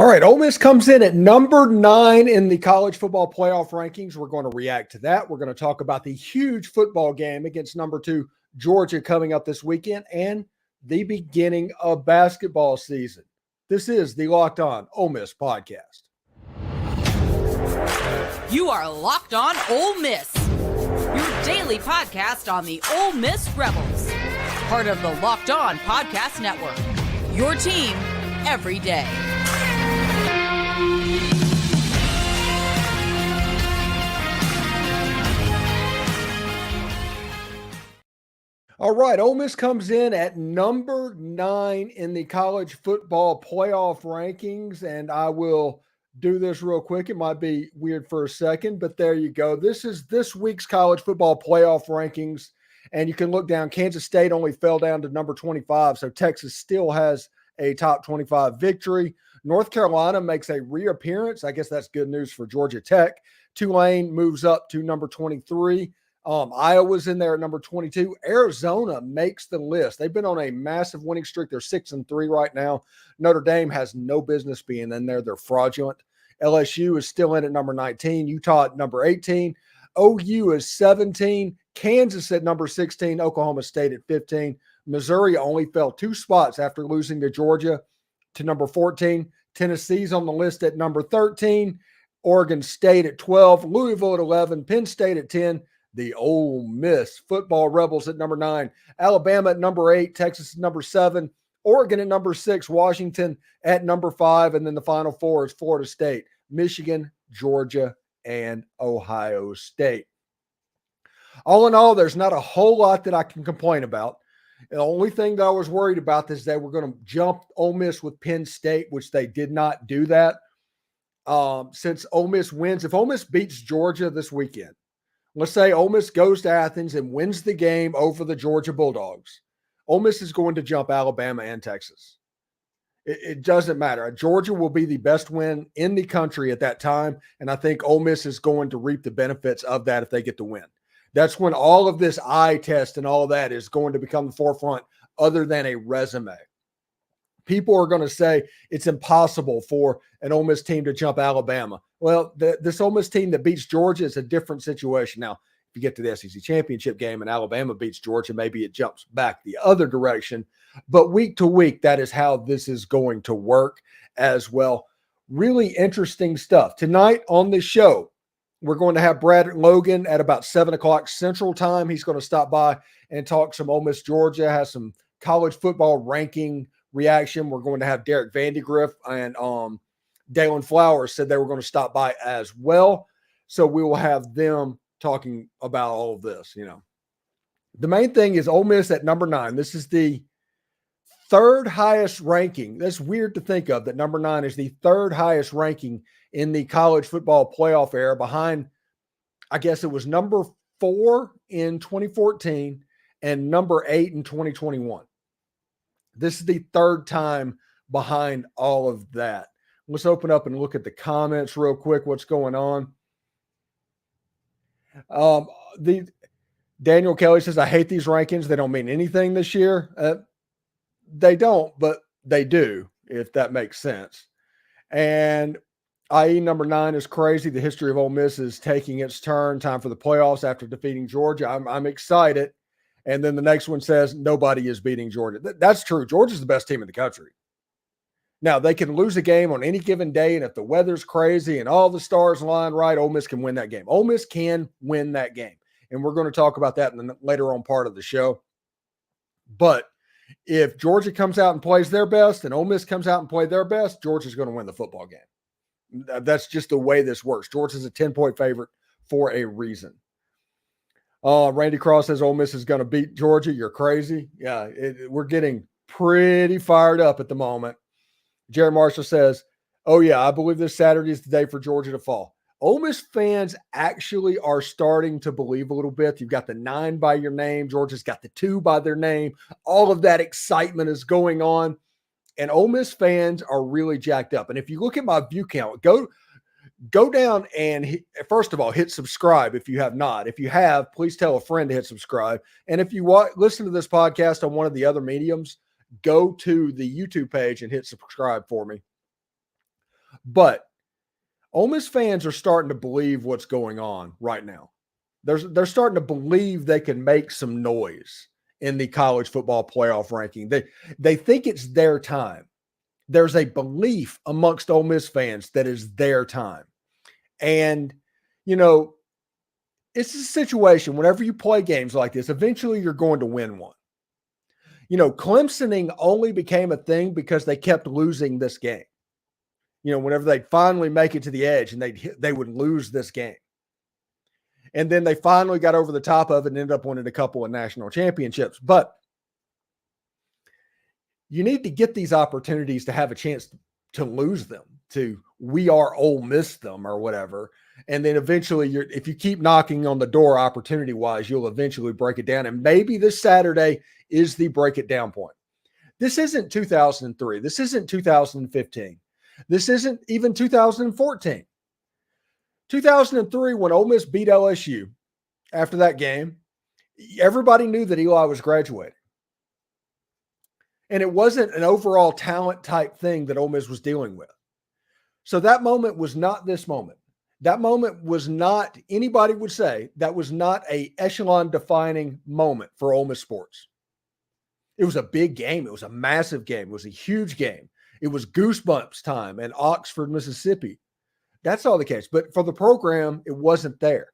All right, Ole Miss comes in at number 9 in the college football playoff rankings. We're going to react to that. We're going to talk about the huge football game against number 2 Georgia coming up this weekend and the beginning of basketball season. This is the Locked On Ole Miss podcast. You are Locked On Ole Miss, your daily podcast on the Ole Miss Rebels, part of the Locked On Podcast Network, your team every day. All right, Ole Miss comes in at number 9 in the college football playoff rankings, and I will do this real quick. It might be weird for a second, but there you go. This is this week's college football playoff rankings, and you can look down. Kansas State only fell down to number 25, so Texas still has a top 25 victory. North Carolina makes a reappearance. I guess that's good news for Georgia Tech. Tulane moves up to number 23. Iowa's in there at number 22. Arizona makes the list. They've been on a massive winning streak. They're 6-3 right now. Notre Dame has no business being in there. They're fraudulent. LSU is still in at number 19. Utah at number 18. OU is 17. Kansas at number 16. Oklahoma State at 15. Missouri only fell 2 spots after losing to Georgia to number 14. Tennessee's on the list at number 13. Oregon State at 12. Louisville at 11. Penn State at 10. The Ole Miss football Rebels at number 9, Alabama at number 8, Texas at number 7, Oregon at number 6, Washington at number 5, and then the final 4 is Florida State, Michigan, Georgia, and Ohio State. All in all, there's not a whole lot that I can complain about. The only thing that I was worried about is that we're going to jump Ole Miss with Penn State, which they did not do that. Since Ole Miss wins, if Ole Miss beats Georgia this weekend, let's say Ole Miss goes to Athens and wins the game over the Georgia Bulldogs. Ole Miss is going to jump Alabama and Texas. It doesn't matter. Georgia will be the best win in the country at that time, and I think Ole Miss is going to reap the benefits of that if they get the win. That's when all of this eye test and all that is going to become the forefront other than a resume. People are going to say it's impossible for an Ole Miss team to jump Alabama. Well, this Ole Miss team that beats Georgia is a different situation. Now, if you get to the SEC championship game and Alabama beats Georgia, maybe it jumps back the other direction. But week to week, that is how this is going to work as well. Really interesting stuff. Tonight on the show, we're going to have Brad Logan at about 7 o'clock Central Time. He's going to stop by and talk some Ole Miss Georgia, has some college football ranking reaction. We're going to have Derek Vandegrift and Dalen Flowers said they were going to stop by as well. So we will have them talking about all of this. The main thing is Ole Miss at number 9. This is the third highest ranking. That's weird to think of, that number 9 is the third highest ranking in the college football playoff era, behind, I guess it was number 4 in 2014 and number 8 in 2021. This is the third time behind all of that. Let's open up and look at the comments real quick. What's going on? The Daniel Kelly says, I hate these rankings. They don't mean anything this year. They don't, but they do, if that makes sense. And IE number 9 is crazy. The history of Ole Miss is taking its turn. Time for the playoffs after defeating Georgia. I'm excited. And then the next one says, nobody is beating Georgia. That's true. Georgia's the best team in the country. Now, they can lose a game on any given day, and if the weather's crazy and all the stars line right, Ole Miss can win that game. Ole Miss can win that game. And we're going to talk about that in the later on part of the show. But if Georgia comes out and plays their best and Ole Miss comes out and plays their best, Georgia's going to win the football game. That's just the way this works. Georgia's a 10-point favorite for a reason. Randy Cross says Ole Miss is going to beat Georgia. You're crazy. Yeah, we're getting pretty fired up at the moment. Jerry Marshall says, oh, yeah, I believe this Saturday is the day for Georgia to fall. Ole Miss fans actually are starting to believe a little bit. You've got the 9 by your name. Georgia's got the 2 by their name. All of that excitement is going on. And Ole Miss fans are really jacked up. And if you look at my view count, go down and first of all, hit subscribe if you have not. If you have, please tell a friend to hit subscribe. And if you listen to this podcast on one of the other mediums, go to the YouTube page and hit subscribe for me. But Ole Miss fans are starting to believe what's going on right now. They're starting to believe they can make some noise in the college football playoff ranking. They think it's their time. There's a belief amongst Ole Miss fans that is their time. And, it's a situation whenever you play games like this, eventually you're going to win one. Clemsoning only became a thing because they kept losing this game. Whenever they'd finally make it to the edge and they would lose this game. And then they finally got over the top of it and ended up winning a couple of national championships. But you need to get these opportunities to have a chance to lose them, to we are Ole Miss them or whatever. And then eventually, if you keep knocking on the door opportunity-wise, you'll eventually break it down. And maybe this Saturday is the break it down point. This isn't 2003. This isn't 2015. This isn't even 2014. 2003, when Ole Miss beat LSU, after that game, everybody knew that Eli was graduating. And it wasn't an overall talent type thing that Ole Miss was dealing with. So that moment was not this moment. That moment was not, anybody would say, that was not a echelon defining moment for Ole Miss sports. It was a big game. It was a massive game. It was a huge game. It was goosebumps time in Oxford, Mississippi. That's all the case. But for the program, it wasn't there.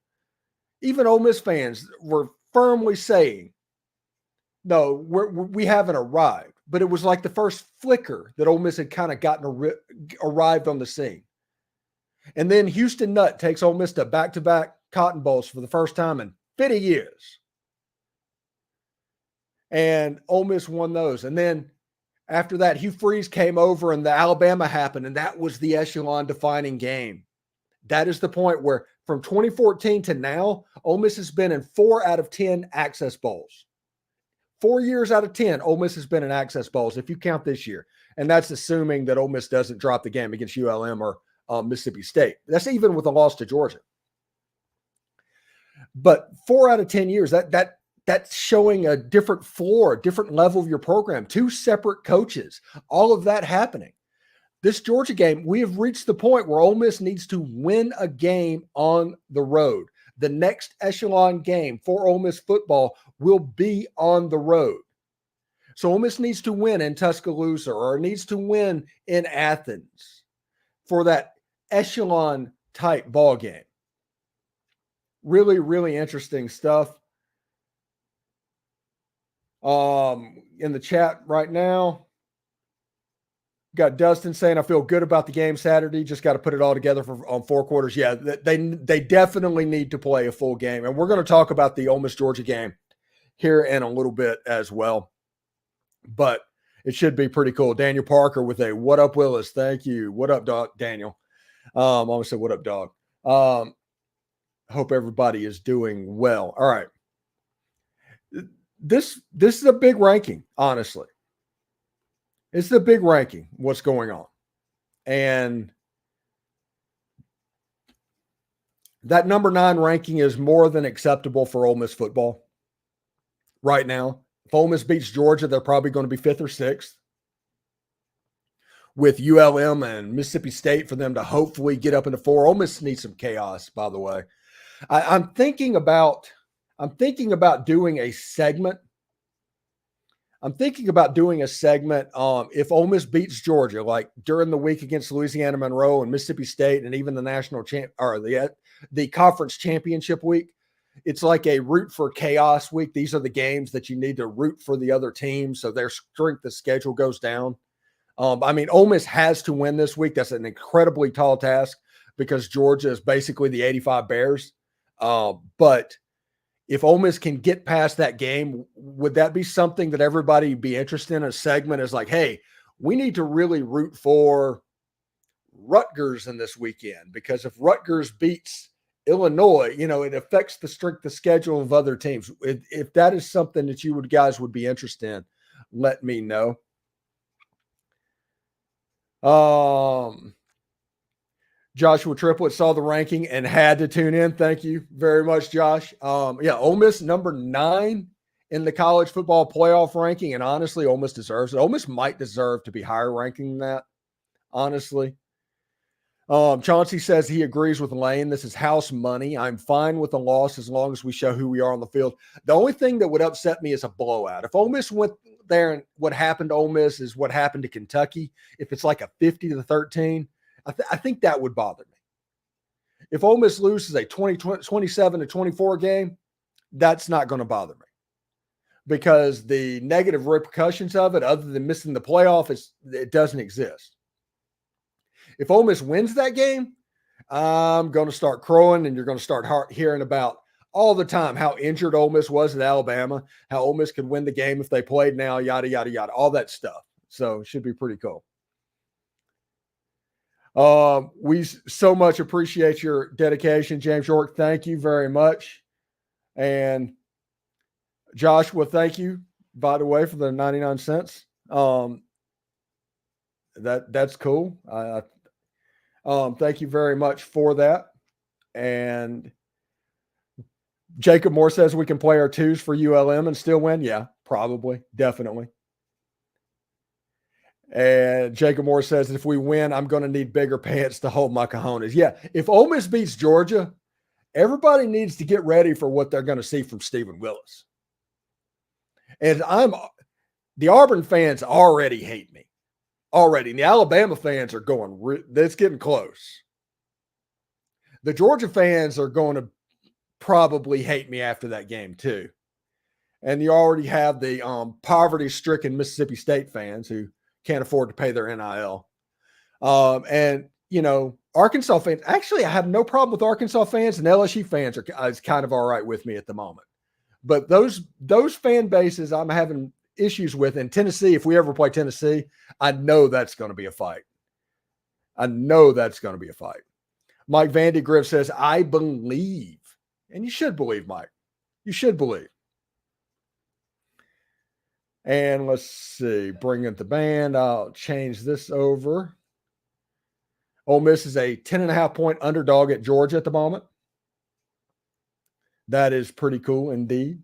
Even Ole Miss fans were firmly saying, no, we haven't arrived. But it was like the first flicker that Ole Miss had kind of arrived on the scene. And then Houston Nutt takes Ole Miss to back-to-back Cotton Bowls for the first time in 50 years. And Ole Miss won those. And then after that, Hugh Freeze came over and the Alabama happened, and that was the echelon-defining game. That is the point where from 2014 to now, Ole Miss has been in 4 out of 10 Access Bowls. 4 years out of 10, Ole Miss has been in Access Bowls, if you count this year. And that's assuming that Ole Miss doesn't drop the game against ULM or Mississippi State. That's even with a loss to Georgia. But 4 out of 10 years, that's showing a different floor, a different level of your program, 2 separate coaches, all of that happening. This Georgia game, we have reached the point where Ole Miss needs to win a game on the road. The next echelon game for Ole Miss football will be on the road. So Ole Miss needs to win in Tuscaloosa or needs to win in Athens for that echelon type ball game. Really, really interesting stuff. In the chat right now, got Dustin saying, I feel good about the game Saturday. Just got to put it all together on 4 quarters. Yeah, they definitely need to play a full game. And we're going to talk about the Ole Miss Georgia game here in a little bit as well. But it should be pretty cool. Daniel Parker with a what up, Willis? Thank you. What up, dog? Daniel? I almost said what up, dog? Hope everybody is doing well. All right. This is a big ranking, honestly. It's the big ranking, what's going on. And that number 9 ranking is more than acceptable for Ole Miss football right now. If Ole Miss beats Georgia, they're probably going to be 5th or 6th. With ULM and Mississippi State for them to hopefully get up into 4. Ole Miss needs some chaos, by the way. I'm thinking about doing a segment. If Ole Miss beats Georgia, like during the week against Louisiana Monroe and Mississippi State, and even the national or the conference championship week. It's like a root for chaos week. These are the games that you need to root for the other team, so their strength of schedule goes down. Ole Miss has to win this week. That's an incredibly tall task because Georgia is basically the 85 Bears. But if Ole Miss can get past that game, would that be something that everybody would be interested in? A segment is like, hey, we need to really root for Rutgers in this weekend because if Rutgers beats Illinois, it affects the strength of schedule of other teams. If that is something that you guys would be interested in, let me know. Joshua Triplett saw the ranking and had to tune in. Thank you very much, Josh. Ole Miss number 9 in the college football playoff ranking, and honestly, Ole Miss deserves it. Ole Miss might deserve to be higher ranking than that, honestly. Chauncey says he agrees with Lane. This is house money. I'm fine with the loss as long as we show who we are on the field. The only thing that would upset me is a blowout. If Ole Miss went there and what happened to Ole Miss is what happened to Kentucky, if it's like a 50-13, I think that would bother me. If Ole Miss loses a 27-24 game, that's not going to bother me because the negative repercussions of it, other than missing the playoff, it doesn't exist. If Ole Miss wins that game, I'm going to start crowing, and you're going to start hearing about all the time how injured Ole Miss was at Alabama, how Ole Miss could win the game if they played now, yada, yada, yada, all that stuff. So it should be pretty cool. We so much appreciate your dedication, James York. Thank you very much. And Joshua, thank you, by the way, for the 99 cents. That's cool. Thank you very much for that. And Jacob Moore says we can play our twos for ULM and still win. Yeah, probably. Definitely. And Jacob Moore says if we win, I'm going to need bigger pants to hold my cojones. Yeah, if Ole Miss beats Georgia, everybody needs to get ready for what they're going to see from Stephen Willis. And the Auburn fans already hate me. Already. And the Alabama fans are going, it's getting close. The Georgia fans are going to probably hate me after that game too. And you already have the poverty-stricken Mississippi State fans who can't afford to pay their NIL. And, Arkansas fans, actually, I have no problem with Arkansas fans, and LSU fans is kind of all right with me at the moment. But those fan bases I'm having issues with. In Tennessee, if we ever play Tennessee, I know that's going to be a fight. Mike Vandy Griff says, I believe. And you should believe, Mike. You should believe. And let's see. Bring in the band. I'll change this over. Ole Miss is a 10.5-point underdog at Georgia at the moment. That is pretty cool indeed.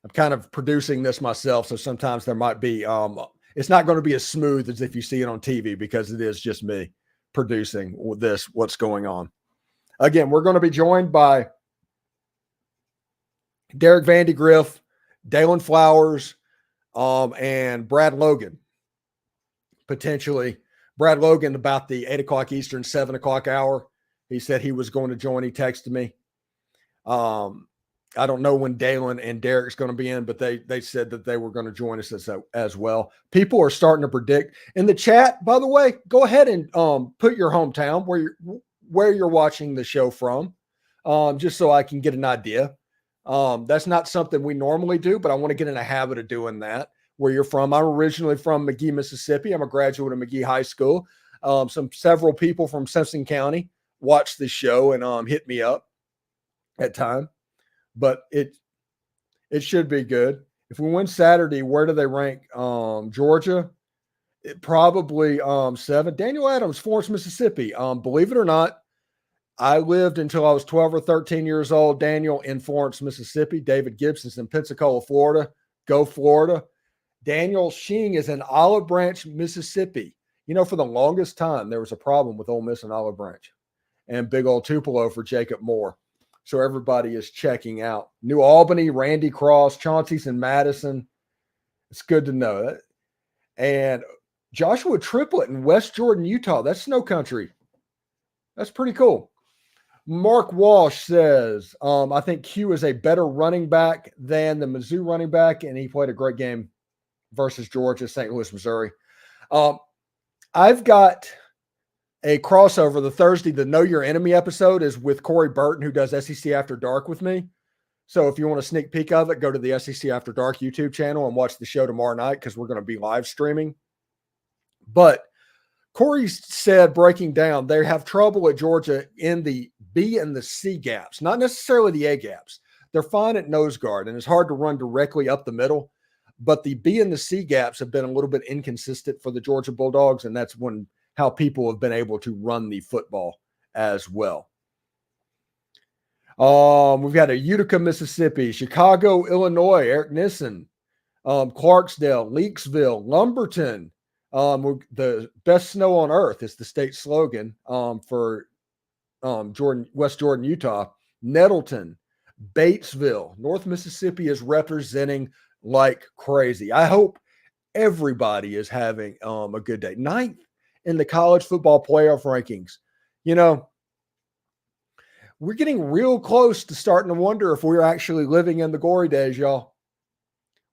I'm kind of producing this myself, so sometimes there might be it's not going to be as smooth as if you see it on TV because it is just me producing what's going on. Again, we're going to be joined by Derek Vandy Griff, Dalen Flowers, and Brad Logan. Potentially. Brad Logan about the 8 o'clock Eastern, 7 o'clock hour. He said he was going to join. He texted me. I don't know when Dalen and Derek's going to be in, but they said that they were going to join us as well. People are starting to predict in the chat. By the way, go ahead and put your hometown where you're watching the show from, just so I can get an idea. That's not something we normally do, but I want to get in a habit of doing that. Where you're from? I'm originally from McGee, Mississippi. I'm a graduate of McGee High School. Several people from Simpson County watch the show and hit me up at time. But it should be good. If we win Saturday, where do they rank? Georgia, probably 7. Daniel Adams, Florence, Mississippi. Believe it or not, I lived until I was 12 or 13 years old. Daniel in Florence, Mississippi. David Gibson's in Pensacola, Florida. Go Florida. Daniel Sheen is in Olive Branch, Mississippi. For the longest time, there was a problem with Ole Miss and Olive Branch. And big old Tupelo for Jacob Moore. So everybody is checking out. New Albany, Randy Cross, Chauncey's in Madison. It's good to know that. And Joshua Triplett in West Jordan, Utah. That's snow country. That's pretty cool. Mark Walsh says, I think Q is a better running back than the Mizzou running back, and he played a great game versus Georgia, St. Louis, Missouri. I've got a crossover. The Thursday, the Know Your Enemy episode is with Corey Burton, who does SEC After Dark with me. So if you want a sneak peek of it, go to the SEC After Dark YouTube channel and watch the show tomorrow night because we're going to be live streaming. But Corey said, breaking down, they have trouble at Georgia in the B and the C gaps, not necessarily the A gaps. They're fine at nose guard, and it's hard to run directly up the middle. But the B and the C gaps have been a little bit inconsistent for the Georgia Bulldogs, and that's how people have been able to run the football as well. We've got a Utica, Mississippi, Chicago, Illinois, Eric Nissen, Clarksdale, Leaksville, Lumberton, The best snow on earth is the state slogan for West Jordan, Utah. Nettleton, Batesville, North Mississippi is representing like crazy. I hope everybody is having a good day. 9th in the college football playoff rankings. You know, we're getting real close to starting to wonder if we're actually living in the glory days, y'all.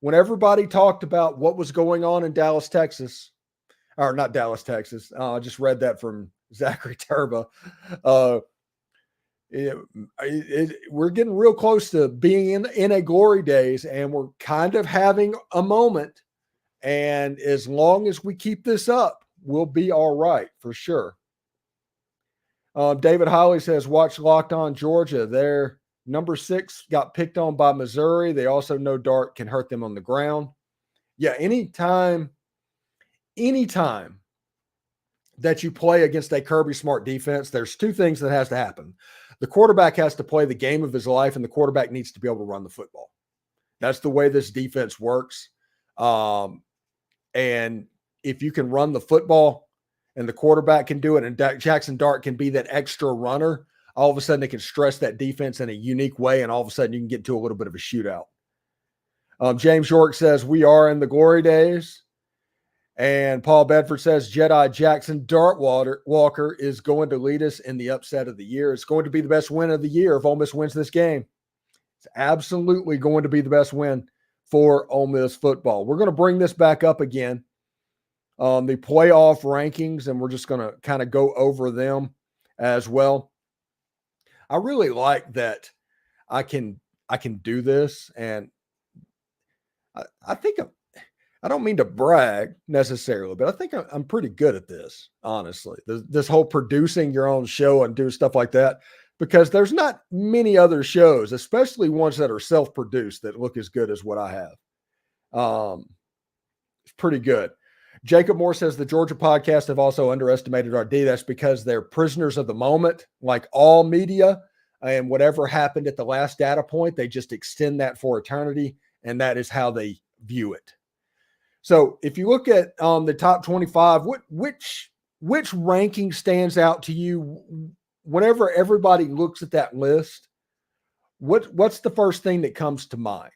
When everybody talked about what was going on in Dallas, Texas, or not Dallas, Texas. I just read that from Zachary Turba. We're getting real close to being in a glory days, and we're kind of having a moment. And as long as we keep this up, we'll be all right for sure. David Holly says, watch Locked On Georgia. Their number 6 got picked on by Missouri. They also know Dart can hurt them on the ground. Yeah, anytime that you play against a Kirby Smart defense, there's 2 things that has to happen. The quarterback has to play the game of his life, and the quarterback needs to be able to run the football. That's the way this defense works. And if you can run the football and the quarterback can do it, and Jackson Dart can be that extra runner, all of a sudden it can stress that defense in a unique way, and all of a sudden you can get to a little bit of a shootout. James York says, we are in the glory days. And Paul Bedford says, Jedi Jackson Dartwalker is going to lead us in the upset of the year. It's going to be the best win of the year if Ole Miss wins this game. It's absolutely going to be the best win for Ole Miss football. We're going to bring this back up again, the playoff rankings, and we're just going to kind of go over them as well. I really like that I can do this, and I think I don't mean to brag necessarily, but I think I'm pretty good at this, honestly. This whole producing your own show and do stuff like that, because there's not many other shows, especially ones that are self-produced, that look as good as what I have. It's pretty good. Jacob Moore says the Georgia podcast have also underestimated our D. That's because they're prisoners of the moment, like all media, and whatever happened at the last data point, they just extend that for eternity, and that is how they view it. So if you look at the top 25, which ranking stands out to you whenever everybody looks at that list? What's the first thing that comes to mind?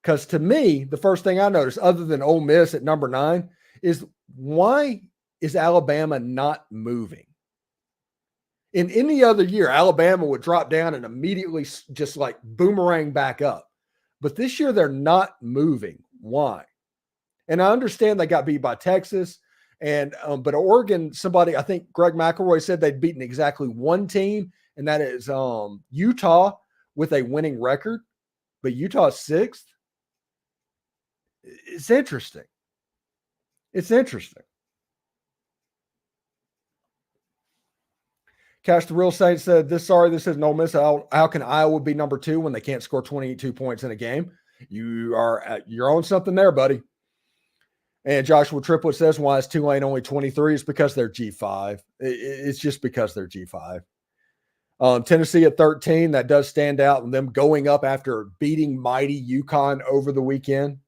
Because to me, the first thing I notice, other than Ole Miss at number 9, is why is Alabama not moving? In any other year, Alabama would drop down and immediately just like boomerang back up. But this year, they're not moving. Why? And I understand they got beat by Texas, but Oregon, I think Greg McElroy said they'd beaten exactly one team, and that is Utah with a winning record. But Utah's 6th. It's interesting. It's interesting. Cash the Real Saint said, this is no Miss. How can Iowa be number 2 when they can't score 22 points in a game? You're on something there, buddy. And Joshua Triplett says, why is Tulane only 23? It's because they're G5. It's just because they're G5. Tennessee at 13, that does stand out, and them going up after beating mighty UConn over the weekend.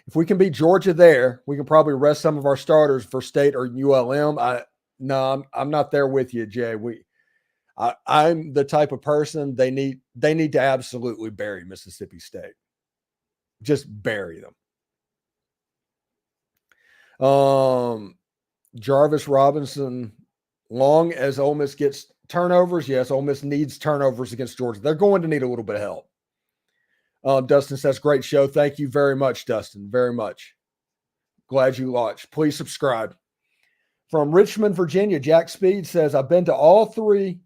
If we can beat Georgia there, we can probably rest some of our starters for State or ULM. I'm not there with you, Jay. I'm the type of person they need to absolutely bury Mississippi State. Just bury them. Jarvis Robinson, long as Ole Miss gets turnovers, yes, Ole Miss needs turnovers against Georgia. They're going to need a little bit of help. Dustin says, great show. Thank you very much, Dustin. Very much. Glad you watched. Please subscribe. From Richmond, Virginia, Jack Speed says, I've been to all 3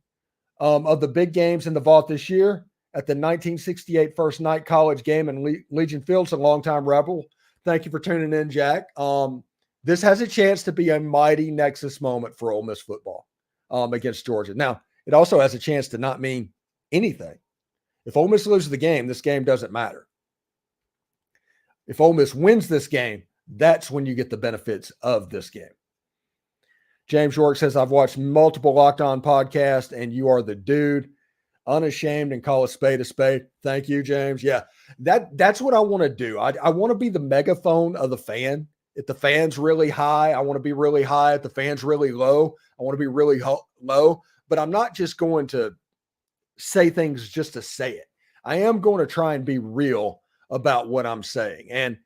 of the big games in the vault this year. At the 1968 First Night College game in Legion Fields, a longtime Rebel. Thank you for tuning in, Jack. This has a chance to be a mighty nexus moment for Ole Miss football against Georgia. Now, it also has a chance to not mean anything. If Ole Miss loses the game, this game doesn't matter. If Ole Miss wins this game, that's when you get the benefits of this game. James York says, I've watched multiple Locked On podcasts, and you are the dude. Unashamed and call a spade a spade. Thank you, James. Yeah, that's what I want to do. I want to be the megaphone of the fan If the fan's really high, I want to be really high. If the fan's really low, I want to be really low. But I'm not just going to say things just to say it. I am going to try and be real about what I'm saying. And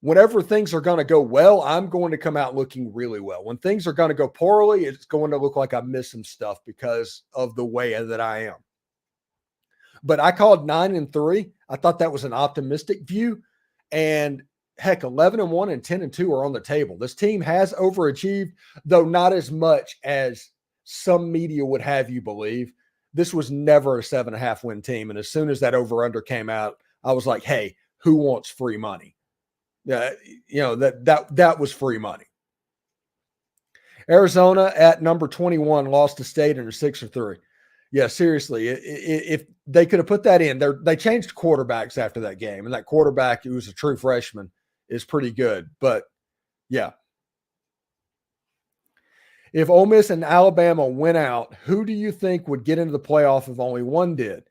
whenever things are going to go well, I'm going to come out looking really well. When things are going to go poorly, it's going to look like I missed some stuff because of the way that I am. But I called 9-3. I thought that was an optimistic view. And heck, 11-1 and 10-2 are on the table. This team has overachieved, though not as much as some media would have you believe. This was never a 7.5 win team. And as soon as that over-under came out, I was like, hey, who wants free money? Yeah, that was free money. Arizona at number 21 lost to State under 6-3. Yeah, seriously, if they could have put that in, they changed quarterbacks after that game, and that quarterback, who was a true freshman, is pretty good. But yeah, if Ole Miss and Alabama went out, who do you think would get into the playoff if only one did?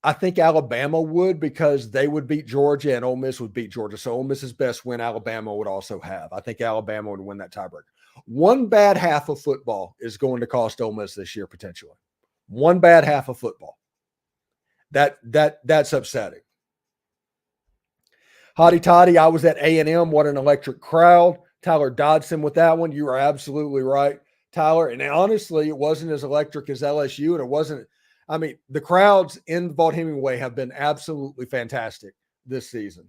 I think Alabama would, because they would beat Georgia and Ole Miss would beat Georgia. So Ole Miss's best win Alabama would also have. I think Alabama would win that tiebreaker. One bad half of football is going to cost Ole Miss this year potentially. One bad half of football. That's upsetting. Hotty toddy, I was at A&M. What an electric crowd. Tyler Dodson with that one. You are absolutely right, Tyler. And honestly, it wasn't as electric as LSU, and it wasn't. I mean, the crowds in Vaught Hemingway have been absolutely fantastic this season.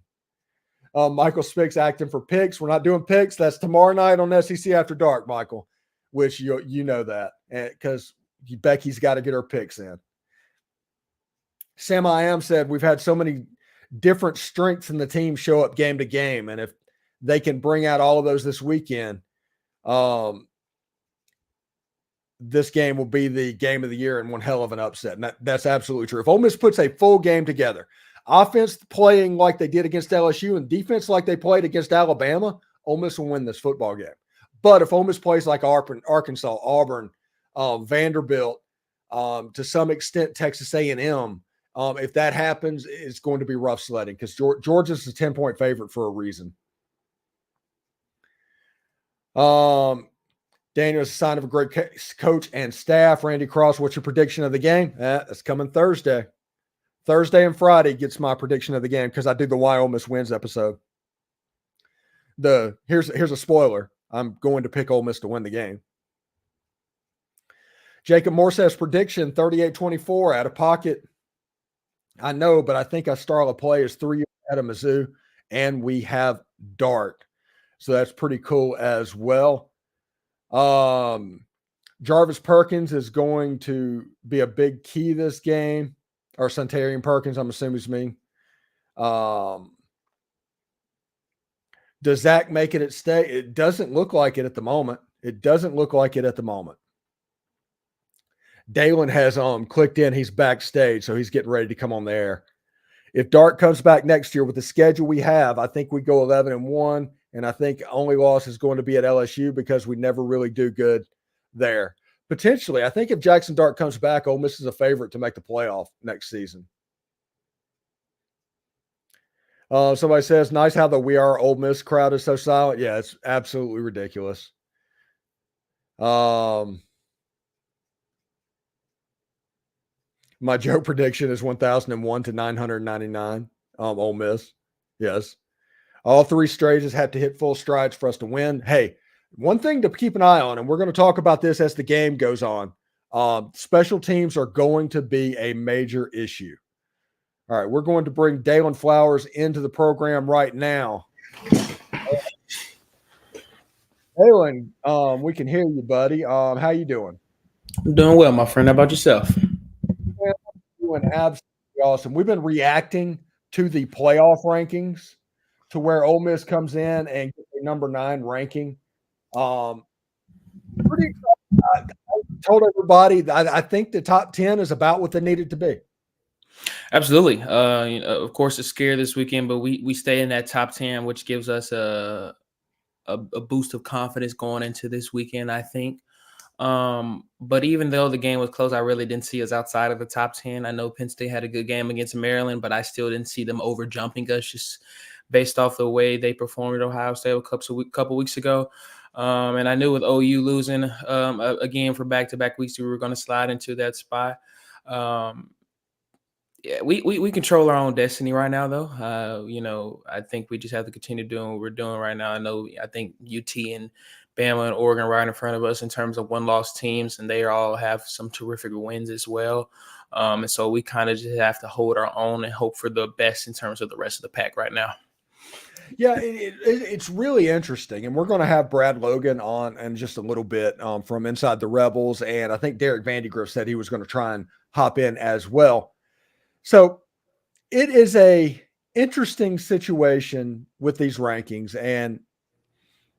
Michael Spick's acting for picks. We're not doing picks. That's tomorrow night on SEC After Dark, Michael, which you know that, because Becky's got to get her picks in. Sam I Am said, we've had so many different strengths in the team show up game to game, and if they can bring out all of those this weekend, this game will be the game of the year and one hell of an upset. And that's absolutely true. If Ole Miss puts a full game together, offense playing like they did against LSU and defense like they played against Alabama, Ole Miss will win this football game. But if Ole Miss plays like Arkansas, Auburn, Vanderbilt, to some extent Texas A&M, if that happens, it's going to be rough sledding, because Georgia's a 10-point favorite for a reason. Daniel is a sign of a great coach and staff. Randy Cross, what's your prediction of the game? That's coming Thursday. Thursday and Friday gets my prediction of the game, because I do the Why Ole Miss Wins episode. Here's a spoiler. I'm going to pick Ole Miss to win the game. Jacob Moore says prediction 38-24 out of pocket. I know, but I think our style of play is 3 ahead of Mizzou, and we have Dart. So that's pretty cool as well. Jarvis Perkins is going to be a big key this game, or Centarian Perkins, I'm assuming is me. Does Zach make it at State? It doesn't look like it at the moment. Dalen has clicked in. He's backstage, so he's getting ready to come on the air. If Dart comes back next year with the schedule we have, I think we go 11-1. And I think only loss is going to be at LSU, because we never really do good there. Potentially, I think if Jackson Dart comes back, Ole Miss is a favorite to make the playoff next season. Somebody says, nice how the We Are Ole Miss crowd is so silent. Yeah, it's absolutely ridiculous. My joke prediction is 1,001 to 999. Ole Miss. Yes. All three stages have to hit full strides for us to win. Hey, one thing to keep an eye on, and we're going to talk about this as the game goes on, special teams are going to be a major issue. All right, we're going to bring Dalen Flowers into the program right now. Dalen, we can hear you, buddy. How you doing? I'm doing well, my friend. How about yourself? Well, I'm doing absolutely awesome. We've been reacting to the playoff rankings, to where Ole Miss comes in and gets a number 9 ranking. Pretty excited. I told everybody that I think the top 10 is about what they needed to be. Absolutely. Of course, it's scary this weekend, but we stay in that top 10, which gives us a boost of confidence going into this weekend, I think. But even though the game was close, I really didn't see us outside of the top 10. I know Penn State had a good game against Maryland, but I still didn't see them over jumping us just based off the way they performed at Ohio State a couple weeks ago. And I knew with OU losing again for back-to-back weeks, we were going to slide into that spot. Yeah, we control our own destiny right now, though. I think we just have to continue doing what we're doing right now. I think UT and Bama and Oregon right in front of us in terms of one-loss teams, and they all have some terrific wins as well. And so we kind of just have to hold our own and hope for the best in terms of the rest of the pack right now. Yeah, it's really interesting. And we're going to have Brad Logan on in just a little bit from Inside the Rebels. And I think Derek Vandigriff said he was going to try and hop in as well. So it is a interesting situation with these rankings. And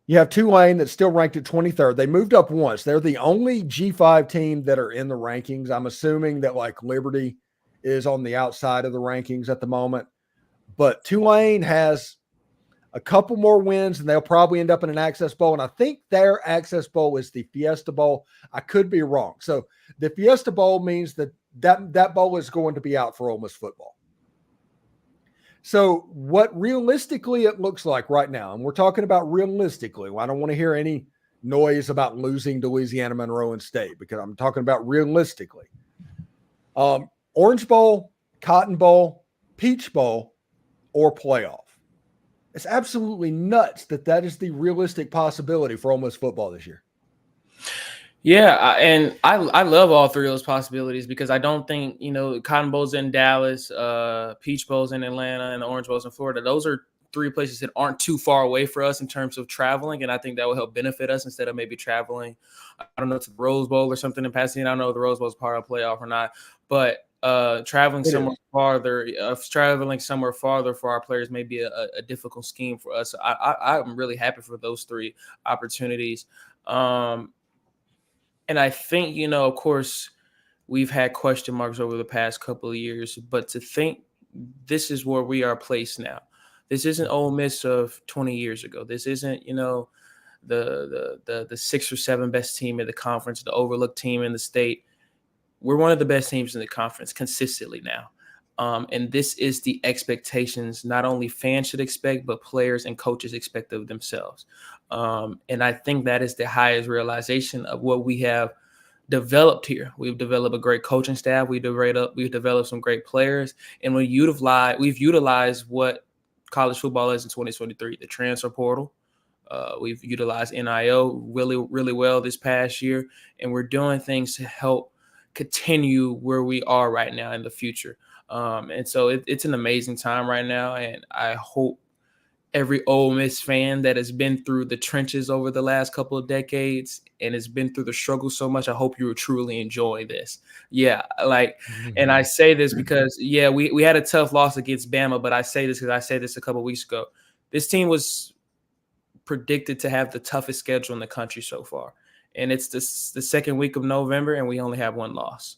you have Tulane that's still ranked at 23rd. They moved up once. They're the only G5 team that are in the rankings. I'm assuming that like Liberty is on the outside of the rankings at the moment. But Tulane has a couple more wins, and they'll probably end up in an Access Bowl. And I think their Access Bowl is the Fiesta Bowl. I could be wrong. So the Fiesta Bowl means that bowl is going to be out for Ole Miss football. So what realistically it looks like right now, and we're talking about realistically, I don't want to hear any noise about losing to Louisiana Monroe and State because I'm talking about realistically. Orange Bowl, Cotton Bowl, Peach Bowl, or playoff. It's absolutely nuts that is the realistic possibility for Ole Miss football this year. Yeah, and I love all three of those possibilities because I don't think, Cotton Bowl's in Dallas, Peach Bowl's in Atlanta, and the Orange Bowl's in Florida. Those are three places that aren't too far away for us in terms of traveling, and I think that will help benefit us instead of maybe traveling, I don't know, to the Rose Bowl or something in Pasadena. I don't know if the Rose Bowl is part of the playoff or not, but traveling somewhere farther for our players may be a difficult scheme for us. So I'm really happy for those three opportunities. And I think, of course, we've had question marks over the past couple of years, but to think this is where we are placed now. This isn't Ole Miss of 20 years ago. This isn't, the 6 or 7 best team in the conference, the overlooked team in the state. We're one of the best teams in the conference consistently now. And this is the expectations not only fans should expect, but players and coaches expect of themselves. And I think that is the highest realization of what we have developed here. We've developed a great coaching staff. We've developed some great players. And we've utilized what college football is in 2023, the transfer portal. We've utilized NIL really, really well this past year. And we're doing things to help continue where we are right now in the future. And so it's an amazing time right now. And I hope every Ole Miss fan that has been through the trenches over the last couple of decades and has been through the struggle so much, I hope you will truly enjoy this. Yeah. And I say this because, we had a tough loss against Bama, but I say this because I said this a couple of weeks ago. This team was predicted to have the toughest schedule in the country so far. And it's the second week of November, and we only have one loss.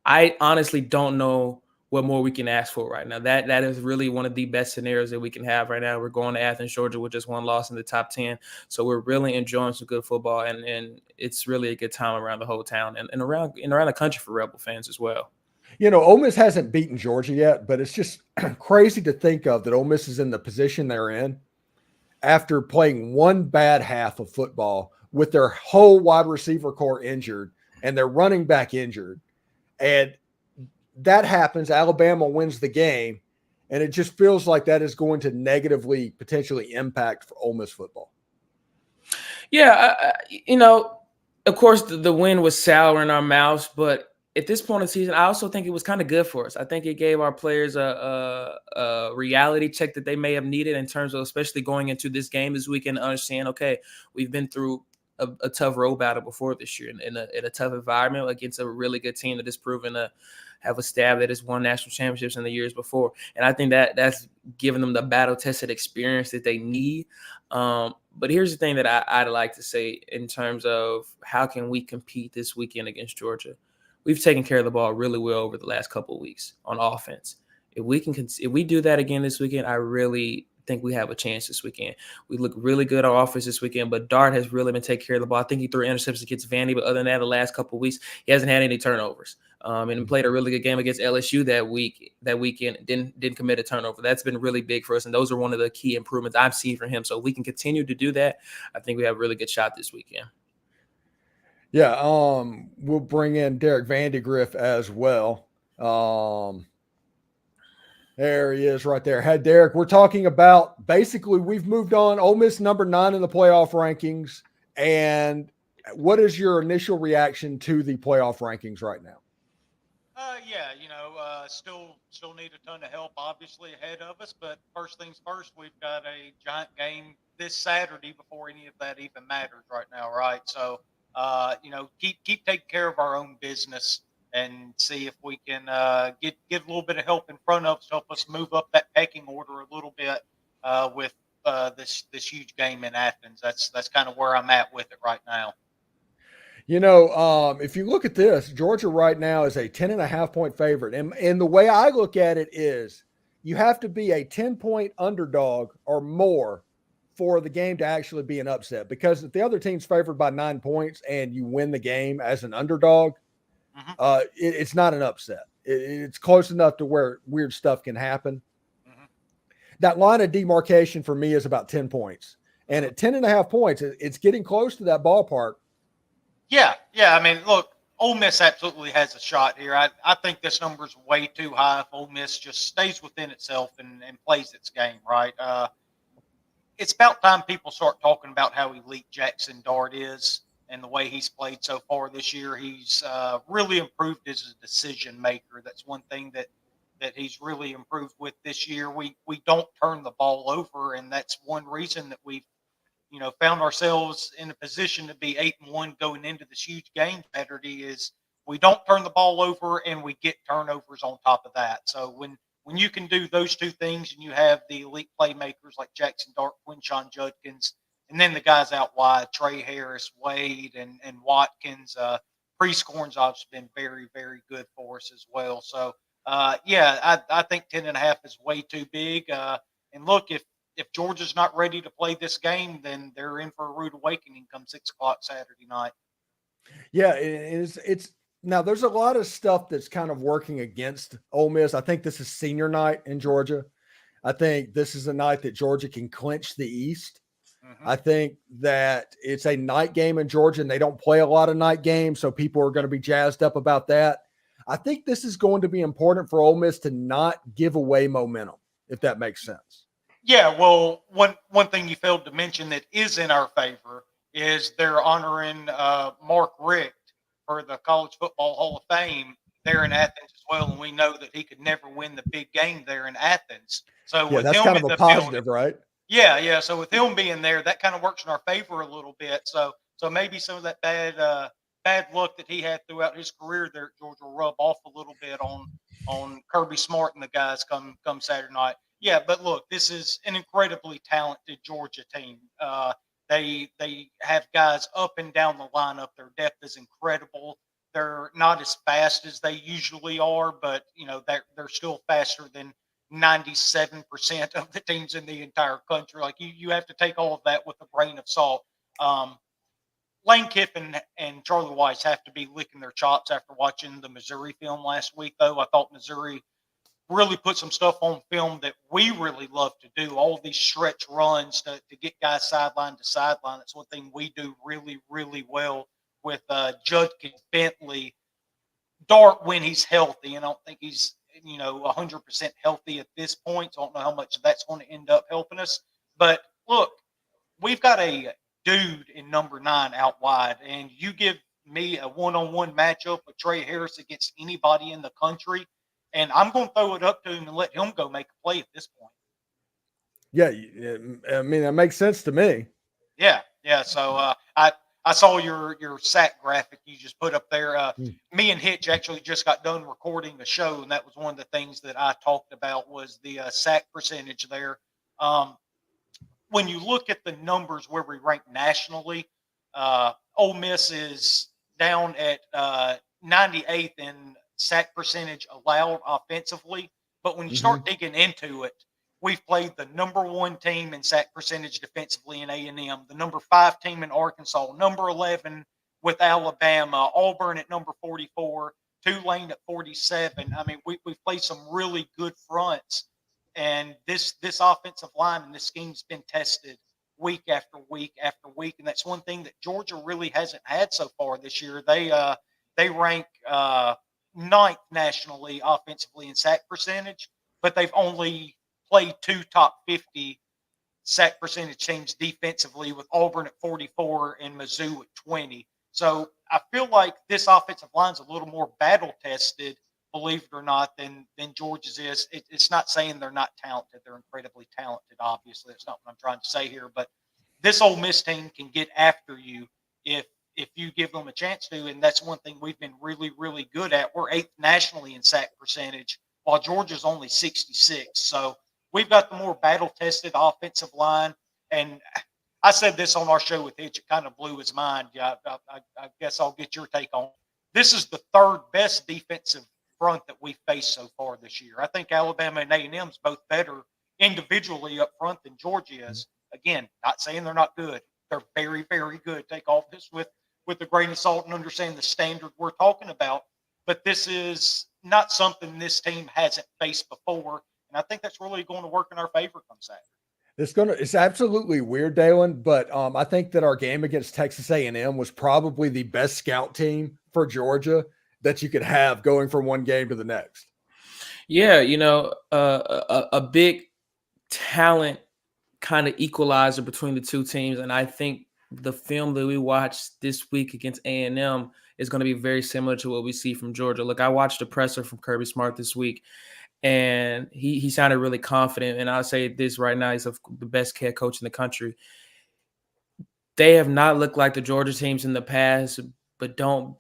I honestly don't know what more we can ask for right now. That is really one of the best scenarios that we can have right now. We're going to Athens, Georgia with just one loss in the top 10. So we're really enjoying some good football, and it's really a good time around the whole town and around the country for Rebel fans as well. Ole Miss hasn't beaten Georgia yet, but it's just crazy to think of that Ole Miss is in the position they're in after playing one bad half of football with their whole wide receiver core injured and their running back injured. And that happens. Alabama wins the game. And it just feels like that is going to negatively potentially impact for Ole Miss football. Yeah. Of course the win was sour in our mouths, but at this point in the season, I also think it was kind of good for us. I think it gave our players a reality check that they may have needed in terms of, especially going into this game this weekend, to understand, okay, we've been through a tough road battle before this year in a tough environment against a really good team that is proven to have a staff that has won national championships in the years before. And I think that's given them the battle-tested experience that they need. But here's the thing that I'd like to say in terms of how can we compete this weekend against Georgia. We've taken care of the ball really well over the last couple of weeks on offense. If we do that again this weekend, I really think we have a chance this weekend. We look really good on offense this weekend, but Dart has really been taking care of the ball. I think he threw interceptions against Vandy, but other than that, the last couple of weeks, he hasn't had any turnovers. and played a really good game against LSU that weekend. Didn't commit a turnover. That's been really big for us, and those are one of the key improvements I've seen from him. So if we can continue to do that, I think we have a really good shot this weekend. Yeah, we'll bring in Derek Vandegrift as well. There he is right there. Hey, Derek, we're talking about basically we've moved on. Ole Miss number 9 in the playoff rankings. And what is your initial reaction to the playoff rankings right now? Still need a ton of help, obviously, ahead of us. But first things first, we've got a giant game this Saturday before any of that even matters right now, right? So, keep taking care of our own business and see if we can get a little bit of help in front of us, help us move up that pecking order a little bit with this huge game in Athens. That's kind of where I'm at with it right now. If you look at this, Georgia right now is a 10.5-point favorite. And the way I look at it is you have to be a 10-point underdog or more for the game to actually be an upset. Because if the other team's favored by 9 points and you win the game as an underdog, it's not an upset. It's close enough to where weird stuff can happen. That line of demarcation for me is about 10 points. And at 10.5 points, it's getting close to that ballpark. Yeah. I mean, look, Ole Miss absolutely has a shot here. I think this number is way too high if Ole Miss just stays within itself and plays its game, right? It's about time people start talking about how elite Jackson Dart is and the way he's played so far this year. He's really improved as a decision maker. That's one thing that he's really improved with this year. We don't turn the ball over, and that's one reason that we've found ourselves in a position to be 8-1 going into this huge game Saturday. Is we don't turn the ball over and we get turnovers on top of that. So when you can do those two things and you have the elite playmakers like Jackson Dart, Quinshon Judkins, and then the guys out wide, Trey Harris, Wade, and Watkins, pre-scoring's obviously been very, very good for us as well. So, I think 10.5 is way too big. And look, if Georgia's not ready to play this game, then they're in for a rude awakening come 6 o'clock Saturday night. Yeah, it's now there's a lot of stuff that's kind of working against Ole Miss. I think this is senior night in Georgia. I think this is a night that Georgia can clinch the East. I think that it's a night game in Georgia, and they don't play a lot of night games, so people are going to be jazzed up about that. I think this is going to be important for Ole Miss to not give away momentum, if that makes sense. Yeah, well, one thing you failed to mention that is in our favor is they're honoring Mark Richt for the College Football Hall of Fame there in Athens as well, and we know that he could never win the big game there in Athens. So yeah, that's kind of a positive, right? Yeah. So with him being there, that kind of works in our favor a little bit. So maybe some of that bad luck that he had throughout his career there at Georgia will rub off a little bit on Kirby Smart and the guys come Saturday night. Yeah, but look, this is an incredibly talented Georgia team. They have guys up and down the lineup. Their depth is incredible. They're not as fast as they usually are, but they're still faster than 97% of the teams in the entire country. Like you have to take all of that with a grain of salt. Lane Kiffin and Charlie Weiss have to be licking their chops after watching the Missouri film last week, though. I thought Missouri really put some stuff on film that we really love to do. All these stretch runs to get guys sideline to sideline. That's one thing we do really, really well with Judkins, Bentley, Dart when he's healthy. And I don't think he's 100% healthy at this point. So I don't know how much that's going to end up helping us. But look, we've got a dude in number 9 out wide, and you give me a one-on-one matchup with Trey Harris against anybody in the country, and I'm going to throw it up to him and let him go make a play at this point. Yeah, I mean, that makes sense to me. Yeah. So I saw your sack graphic you just put up there. Me and Hitch actually just got done recording the show, and that was one of the things that I talked about was the sack percentage there. When you look at the numbers where we rank nationally, Ole Miss is down at 98th in sack percentage allowed offensively. But when you start digging into it, we've played the number 1 team in sack percentage defensively in A&M, the number 5 team in Arkansas, number 11 with Alabama, Auburn at number 44, Tulane at 47. I mean, we've played some really good fronts, and this offensive line and this scheme's been tested week after week after week, and that's one thing that Georgia really hasn't had so far this year. They rank ninth nationally offensively in sack percentage, but they've only played 2 top 50 sack percentage teams defensively, with Auburn at 44 and Mizzou at 20. So I feel like this offensive line's a little more battle tested, believe it or not, than Georgia's is. It's not saying they're not talented. They're incredibly talented, obviously. That's not what I'm trying to say here. But this Ole Miss team can get after you if you give them a chance to, and that's one thing we've been really, really good at. We're 8th nationally in sack percentage, while Georgia's only 66. So we've got the more battle-tested offensive line, and I said this on our show with Hitch. It kind of blew his mind. Yeah, I guess I'll get your take on it. This is the 3rd best defensive front that we've faced so far this year. I think Alabama and A&M's both better individually up front than Georgia is. Again, not saying they're not good. They're very, very good. Take all this with a grain of salt and understand the standard we're talking about. But this is not something this team hasn't faced before, and I think that's really going to work in our favor come Saturday. It's absolutely weird, Dalen, but I think that our game against Texas A&M was probably the best scout team for Georgia that you could have going from one game to the next. Yeah, a big talent kind of equalizer between the two teams, and I think the film that we watched this week against A&M is going to be very similar to what we see from Georgia. Look, I watched a presser from Kirby Smart this week, and he sounded really confident. And I'll say this right now, he's the best head coach in the country. They have not looked like the Georgia teams in the past, but don't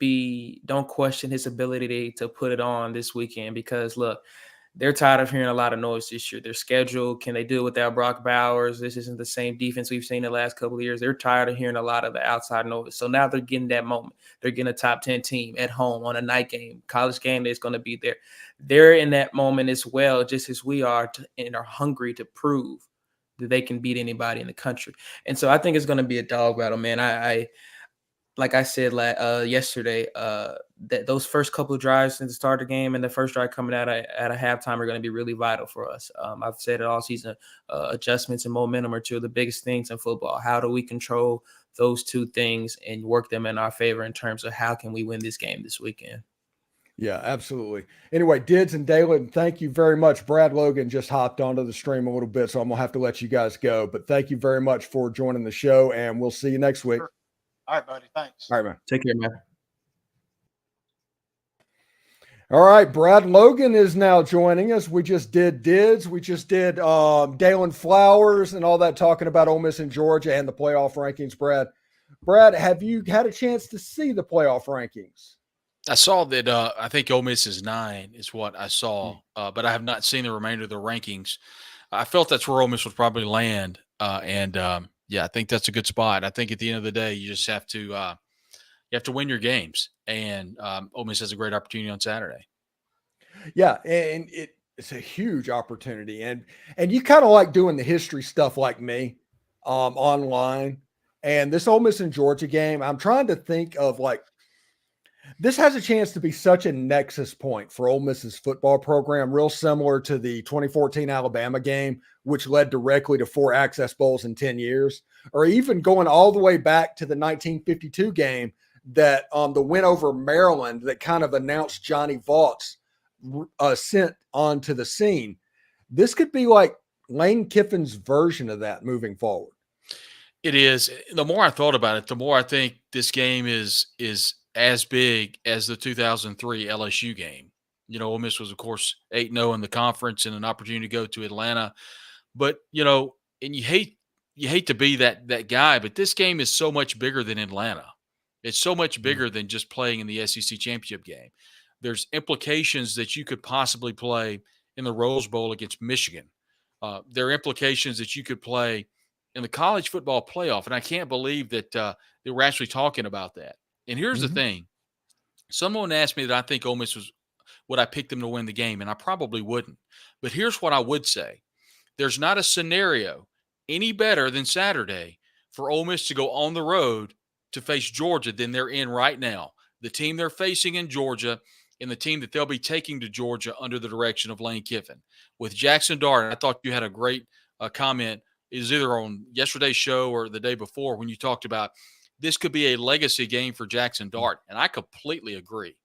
question his ability to put it on this weekend, because look, they're tired of hearing a lot of noise this year. Their schedule, can they do it without Brock Bowers? This isn't the same defense we've seen the last couple of years. They're tired of hearing a lot of the outside noise. So now they're getting that moment. They're getting a top 10 team at home on a night game. College game day is going to be there. They're in that moment as well, just as we are, and are hungry to prove that they can beat anybody in the country. And so I think it's going to be a dog battle, man. I like I said yesterday, that those first couple of drives since the start of the game and the first drive coming out at a halftime are going to be really vital for us. I've said it all season, adjustments and momentum are two of the biggest things in football. How do we control those two things and work them in our favor in terms of how can we win this game this weekend? Yeah, absolutely. Anyway, Dids and Dalen, thank you very much. Brad Logan just hopped onto the stream a little bit, so I'm going to have to let you guys go. But thank you very much for joining the show, and we'll see you next week. Sure. All right, buddy. Thanks. All right, man. Take care, man. All right, Brad Logan is now joining us. We just did Dids. We just did Dalen Flowers and all that, talking about Ole Miss and Georgia and the playoff rankings. Brad, have you had a chance to see the playoff rankings? I saw that I think Ole Miss is 9 is what I saw, but I have not seen the remainder of the rankings. I felt that's where Ole Miss would probably land, yeah, I think that's a good spot. I think at the end of the day, you just have to win your games, and Ole Miss has a great opportunity on Saturday. Yeah, and it's a huge opportunity, and you kind of like doing the history stuff like me online. And this Ole Miss and Georgia game, I'm trying to think of, like, this has a chance to be such a nexus point for Ole Miss's football program, real similar to the 2014 Alabama game, which led directly to 4 Access Bowls in 10 years, or even going all the way back to the 1952 game that the win over Maryland that kind of announced Johnny Vaught's ascent onto the scene. This could be like Lane Kiffin's version of that moving forward. It is. The more I thought about it, the more I think this game is as big as the 2003 LSU game. You know, Ole Miss was, of course, 8-0 in the conference and an opportunity to go to Atlanta. But, you know, and you hate to be that guy, but this game is so much bigger than Atlanta. It's so much bigger than just playing in the SEC championship game. There's implications that you could possibly play in the Rose Bowl against Michigan. There are implications that you could play in the college football playoff, and I can't believe that they were actually talking about that. And here's the thing. Someone asked me that I think Ole Miss would I pick them to win the game, and I probably wouldn't. But here's what I would say. There's not a scenario any better than Saturday for Ole Miss to go on the road to face Georgia than they're in right now. The team they're facing in Georgia in the team that they'll be taking to Georgia under the direction of Lane Kiffin. With Jackson Dart, I thought you had a great comment, is either on yesterday's show or the day before, when you talked about this could be a legacy game for Jackson Dart. And I completely agree.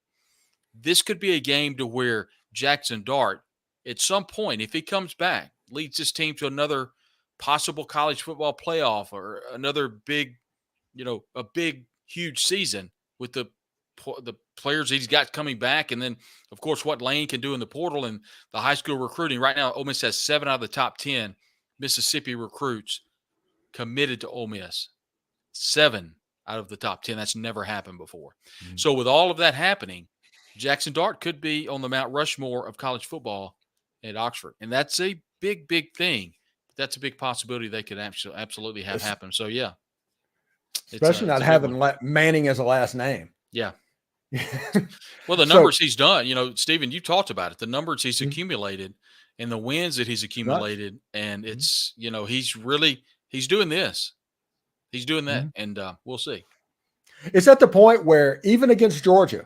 This could be a game to where Jackson Dart, at some point, if he comes back, leads this team to another possible college football playoff or another big, a big, huge season with the players he's got coming back. And then, of course, what Lane can do in the portal and the high school recruiting. Right now, Ole Miss has 7 out of the top 10 Mississippi recruits committed to Ole Miss. 7 out of the top 10. That's never happened before. Mm-hmm. So with all of that happening, Jackson Dart could be on the Mount Rushmore of college football at Oxford. And that's a big, big thing. That's a big possibility they could absolutely have happen. So, yeah. Especially not having Manning as a last name. Yeah. Well, the numbers he's done, Stephen, you talked about it, the numbers he's accumulated and the wins that he's accumulated. And it's, he's doing this. He's doing that. And we'll see. It's at the point where even against Georgia,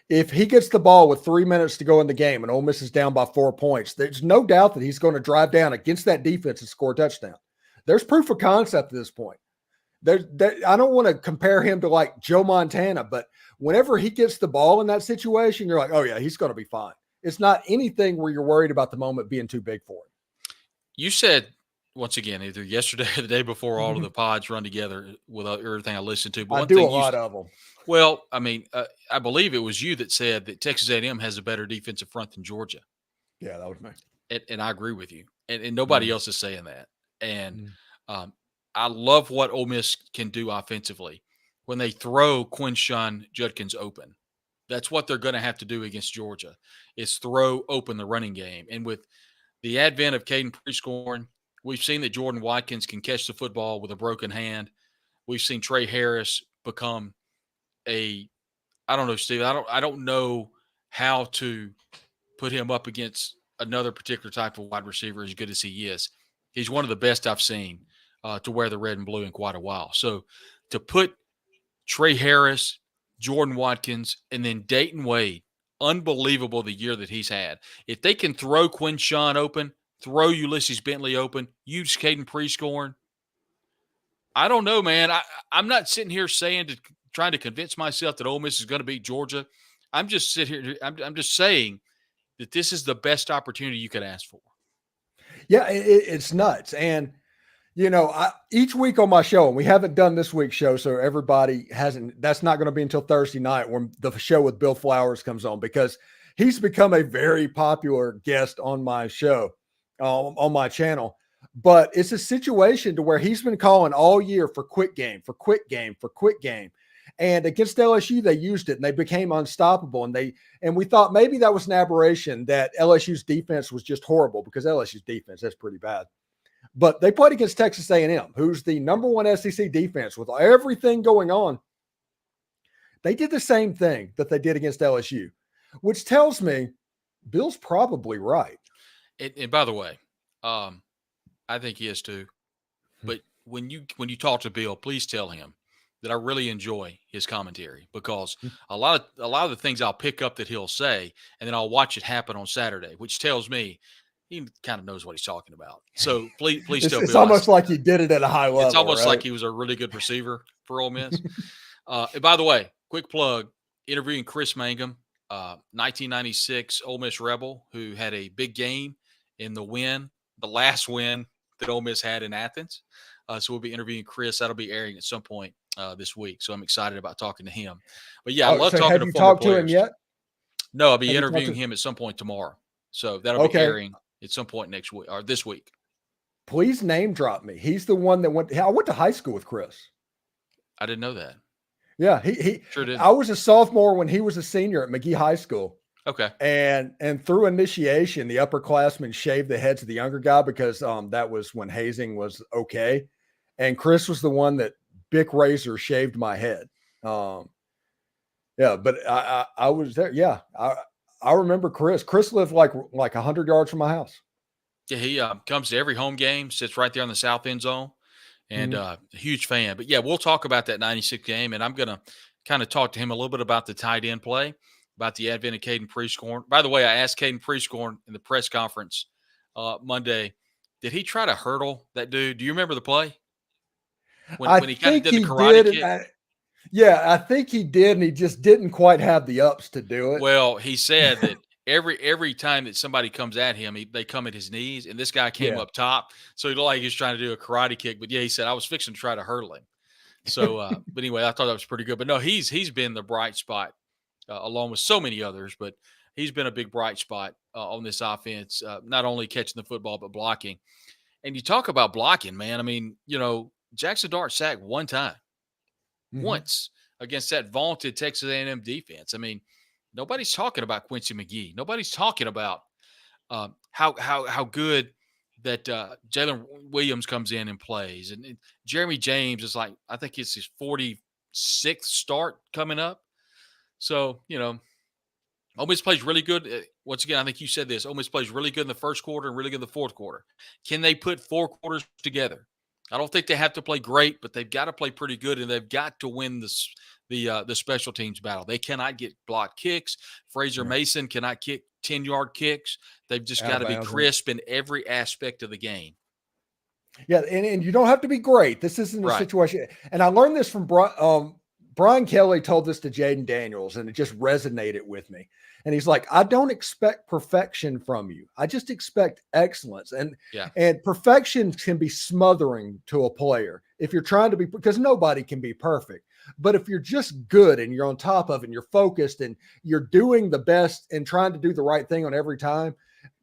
if he gets the ball with 3 minutes to go in the game and Ole Miss is down by 4 points, there's no doubt that he's going to drive down against that defense and score a touchdown. There's proof of concept at this point. I don't want to compare him to like Joe Montana, but whenever he gets the ball in that situation, you're like, oh yeah, he's going to be fine. It's not anything where you're worried about the moment being too big for him. You said, once again, either yesterday or the day before, all of the pods run together with everything I listen to. But I do a lot of them. Well, I mean, I believe it was you that said that Texas A&M has a better defensive front than Georgia. Yeah, that was me. And I agree with you. And nobody else is saying that. And I love what Ole Miss can do offensively when they throw Quinshon Judkins open. That's what they're going to have to do against Georgia, is throw open the running game. And with the advent of Caden Prescorn, we've seen that Jordan Watkins can catch the football with a broken hand. We've seen Trey Harris become I don't know, Steve. I don't know how to put him up against another particular type of wide receiver as good as he is. He's one of the best I've seen to wear the red and blue in quite a while. So to put Trey Harris, Jordan Watkins, and then Dayton Wade, unbelievable the year that he's had. If they can throw Quinshon open, throw Ulysses Bentley open, use Caden Prescorn, I don't know, man. I'm not sitting here trying to convince myself that Ole Miss is going to beat Georgia. I'm just saying that this is the best opportunity you could ask for. Yeah, it's nuts. And, each week on my show, and we haven't done this week's show, so everybody that's not going to be until Thursday night when the show with Bill Flowers comes on, because he's become a very popular guest on my show, on my channel. But it's a situation to where he's been calling all year for quick game. And against LSU, they used it and they became unstoppable. And we thought maybe that was an aberration, that LSU's defense was just horrible, because LSU's defense, that's pretty bad. But they played against Texas A&M, who's the number 1 SEC defense with everything going on. They did the same thing that they did against LSU, which tells me Bill's probably right. And by the way, I think he is too. But when you talk to Bill, please tell him that I really enjoy his commentary, because a lot of the things I'll pick up that he'll say, and then I'll watch it happen on Saturday, which tells me he kind of knows what he's talking about. So please tell Bill. It's almost like he did it at a high level. It's almost right? like he was a really good receiver for Ole Miss. And by the way, quick plug, interviewing Chris Mangum, 1996 Ole Miss Rebel, who had a big game in the last win that Ole Miss had in Athens. So we'll be interviewing Chris. That'll be airing at some point this week. So I'm excited about talking to him. But yeah, I love talking to former players. Have you talked to him yet? No, I'll be interviewing him at some point tomorrow. So that'll be airing at some point next week or this week. Please name drop me. He's the one that I went to high school with Chris. I didn't know that. Yeah, he sure did. I was a sophomore when he was a senior at McGee High School. Okay. And through initiation, the upperclassmen shaved the heads of the younger guy, because that was when hazing was okay. And Chris was the one that Bic Razor shaved my head. Yeah, but I was there. Yeah, I remember Chris. Chris lived like 100 yards from my house. Yeah, he comes to every home game, sits right there on the south end zone, and a huge fan. But yeah, we'll talk about that 96 game, and I'm going to kind of talk to him a little bit about the tight end play. about the advent of Caden Prescorn. By the way, I asked Caden Prescorn in the press conference Monday, did he try to hurdle that dude? Do you remember the play? When he kind of did the karate kick? I think he did, and he just didn't quite have the ups to do it. Well, he said that every time that somebody comes at him, they come at his knees, and this guy came up top, so he looked like he was trying to do a karate kick. But yeah, he said I was fixing to try to hurdle him. So, but anyway, I thought that was pretty good. But no, he's been the bright spot along with so many others, but he's been a big bright spot on this offense, not only catching the football but blocking. And you talk about blocking, man. I mean, Jackson Dart sacked one time. Once against that vaunted Texas A&M defense. I mean, nobody's talking about Quincy McGee. Nobody's talking about how good that Jalen Williams comes in and plays. And Jeremy James is like, I think it's his 46th start coming up. So, Ole Miss plays really good. Once again, I think you said this. Ole Miss plays really good in the first quarter and really good in the fourth quarter. Can they put 4 quarters together? I don't think they have to play great, but they've got to play pretty good, and they've got to win the special teams battle. They cannot get blocked kicks. Fraser Mason cannot kick 10-yard kicks. They've just got to be crisp in every aspect of the game. Yeah, and you don't have to be great. This isn't a situation. And I learned this from Brian Kelly told this to Jaden Daniels, and it just resonated with me. And he's like, I don't expect perfection from you. I just expect excellence. And perfection can be smothering to a player if you're trying to be, because nobody can be perfect. But if you're just good and you're on top of it and you're focused and you're doing the best and trying to do the right thing on every time,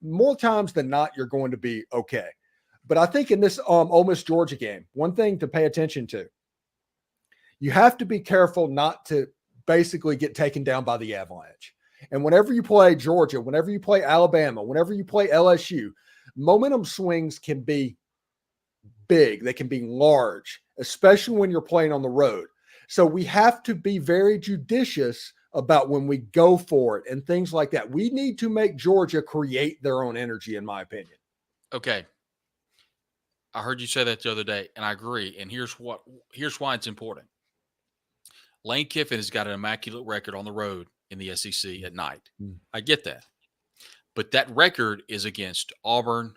more times than not, you're going to be okay. But I think in this Ole Miss Georgia game, one thing to pay attention to, you have to be careful not to basically get taken down by the avalanche. And whenever you play Georgia, whenever you play Alabama, whenever you play LSU, momentum swings can be big. They can be large, especially when you're playing on the road. So we have to be very judicious about when we go for it and things like that. We need to make Georgia create their own energy, in my opinion. Okay. I heard you say that the other day, and I agree. And here's why it's important. Lane Kiffin has got an immaculate record on the road in the SEC at night. I get that. But that record is against Auburn,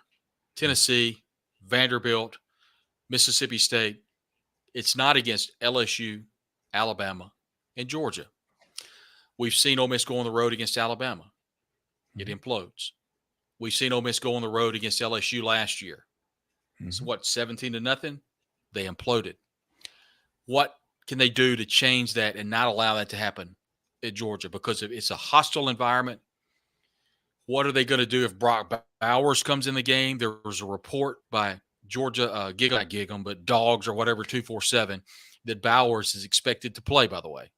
Tennessee, Vanderbilt, Mississippi State. It's not against LSU, Alabama, and Georgia. We've seen Ole Miss go on the road against Alabama. It implodes. We've seen Ole Miss go on the road against LSU last year. So 17-0? They imploded. What can they do to change that and not allow that to happen at Georgia? Because it's a hostile environment. What are they going to do if Brock Bowers comes in the game? There was a report by Georgia, not Gig'em, but Dogs or whatever, 247, that Bowers is expected to play, by the way.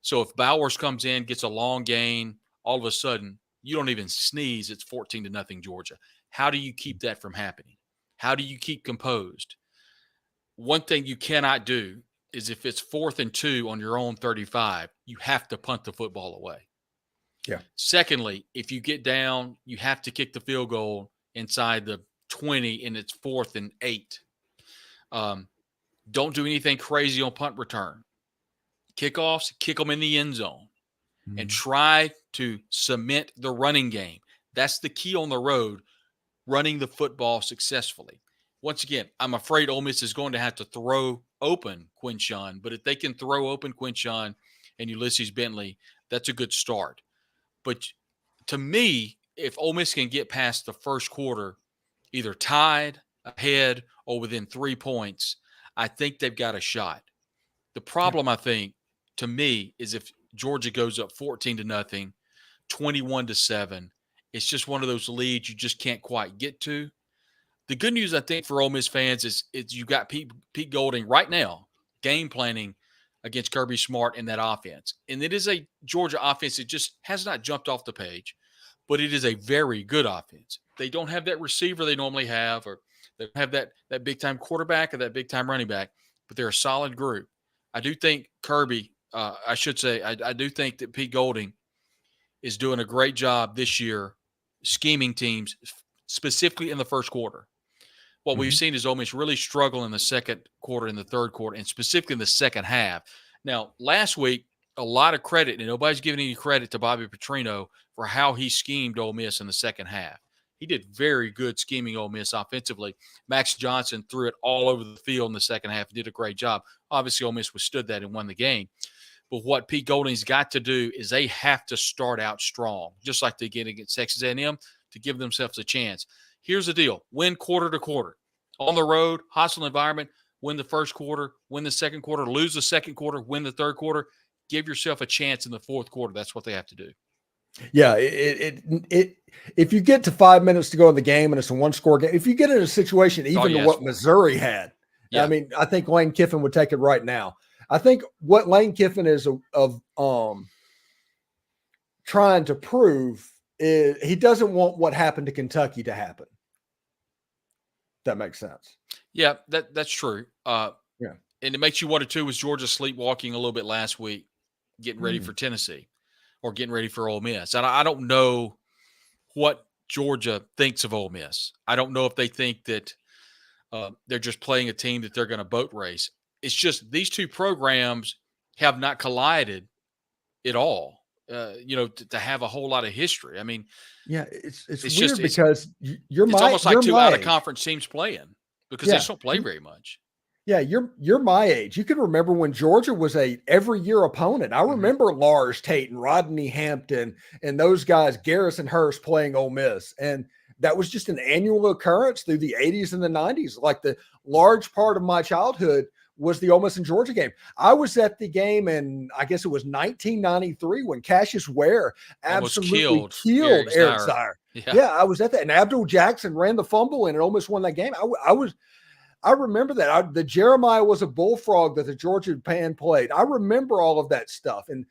So if Bowers comes in, gets a long gain, all of a sudden, you don't even sneeze, it's 14-0 Georgia. How do you keep that from happening? How do you keep composed? One thing you cannot do is if it's 4th and 2 on your own 35, you have to punt the football away. Yeah. Secondly, if you get down, you have to kick the field goal inside the 20 and it's 4th and 8. Don't do anything crazy on punt return. Kickoffs, kick them in the end zone and try to cement the running game. That's the key on the road, running the football successfully. Once again, I'm afraid Ole Miss is going to have to throw open Quinshon, but if they can throw open Quinshon and Ulysses Bentley, that's a good start. But to me, if Ole Miss can get past the first quarter, either tied, ahead, or within 3 points, I think they've got a shot. The problem, I think, to me, is if Georgia goes up 14-0, 21-7, it's just one of those leads you just can't quite get to. The good news, I think, for Ole Miss fans is you got Pete Golding right now game planning against Kirby Smart in that offense. And it is a Georgia offense that just has not jumped off the page, but it is a very good offense. They don't have that receiver they normally have, or they don't have that big-time quarterback or that big-time running back, but they're a solid group. I do think Kirby, I do think that Pete Golding is doing a great job this year scheming teams, specifically in the first quarter. What we've seen is Ole Miss really struggle in the second quarter and the third quarter, and specifically in the second half. Now, last week, a lot of credit, and nobody's giving any credit to Bobby Petrino for how he schemed Ole Miss in the second half. He did very good scheming Ole Miss offensively. Max Johnson threw it all over the field in the second half and did a great job. Obviously, Ole Miss withstood that and won the game. But what Pete Golding's got to do is they have to start out strong, just like they did against Texas A&M, to give themselves a chance. Here's the deal. Win quarter to quarter. On the road, hostile environment, win the first quarter, win the second quarter, lose the second quarter, win the third quarter. Give yourself a chance in the fourth quarter. That's what they have to do. Yeah, if you get to 5 minutes to go in the game and it's a one-score game, if you get in a situation even to what Missouri had, I mean, I think Lane Kiffin would take it right now. I think what Lane Kiffin is trying to prove is he doesn't want what happened to Kentucky to happen. That makes sense. Yeah, that's true. Yeah. And it makes you wonder, too, was Georgia sleepwalking a little bit last week, getting ready for Tennessee or getting ready for Ole Miss? And I don't know what Georgia thinks of Ole Miss. I don't know if they think that they're just playing a team that they're going to boat race. It's just these two programs have not collided at all, to have a whole lot of history. I mean, yeah, it's weird because it's almost like two out-of-conference teams playing because they just don't play very much. Yeah, you're my age. You can remember when Georgia was a every year opponent. I remember Lars Tate and Rodney Hampton and those guys, Garrison Hurst playing Ole Miss. And that was just an annual occurrence through the 80s and the 90s. Like the large part of my childhood was the Ole Miss and Georgia game. I was at the game in, I guess it was 1993 when Cassius Ware absolutely killed Eric Zier. Yeah, I was at that. And Abdul Jackson ran the fumble and Ole Miss won that game. I remember that. The Jeremiah was a bullfrog that the Georgia band played. I remember all of that stuff. And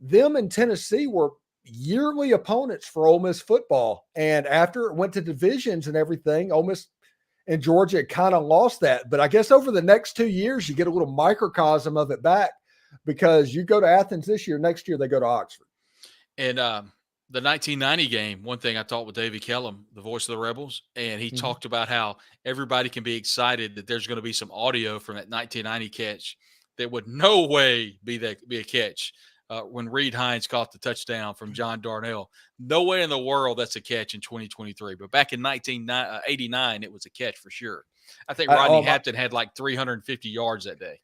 them and Tennessee were yearly opponents for Ole Miss football. And after it went to divisions and everything, Ole Miss and Georgia kind of lost that. But I guess over the next 2 years, you get a little microcosm of it back because you go to Athens this year, next year they go to Oxford. And the 1990 game, one thing I talked with Davey Kellum, the voice of the Rebels, and he talked about how everybody can be excited that there's going to be some audio from that 1990 catch that would no way be a catch when Reed Hines caught the touchdown from John Darnell. No way in the world that's a catch in 2023. But back in 1989, it was a catch for sure. I think Rodney Hampton had like 350 yards that day.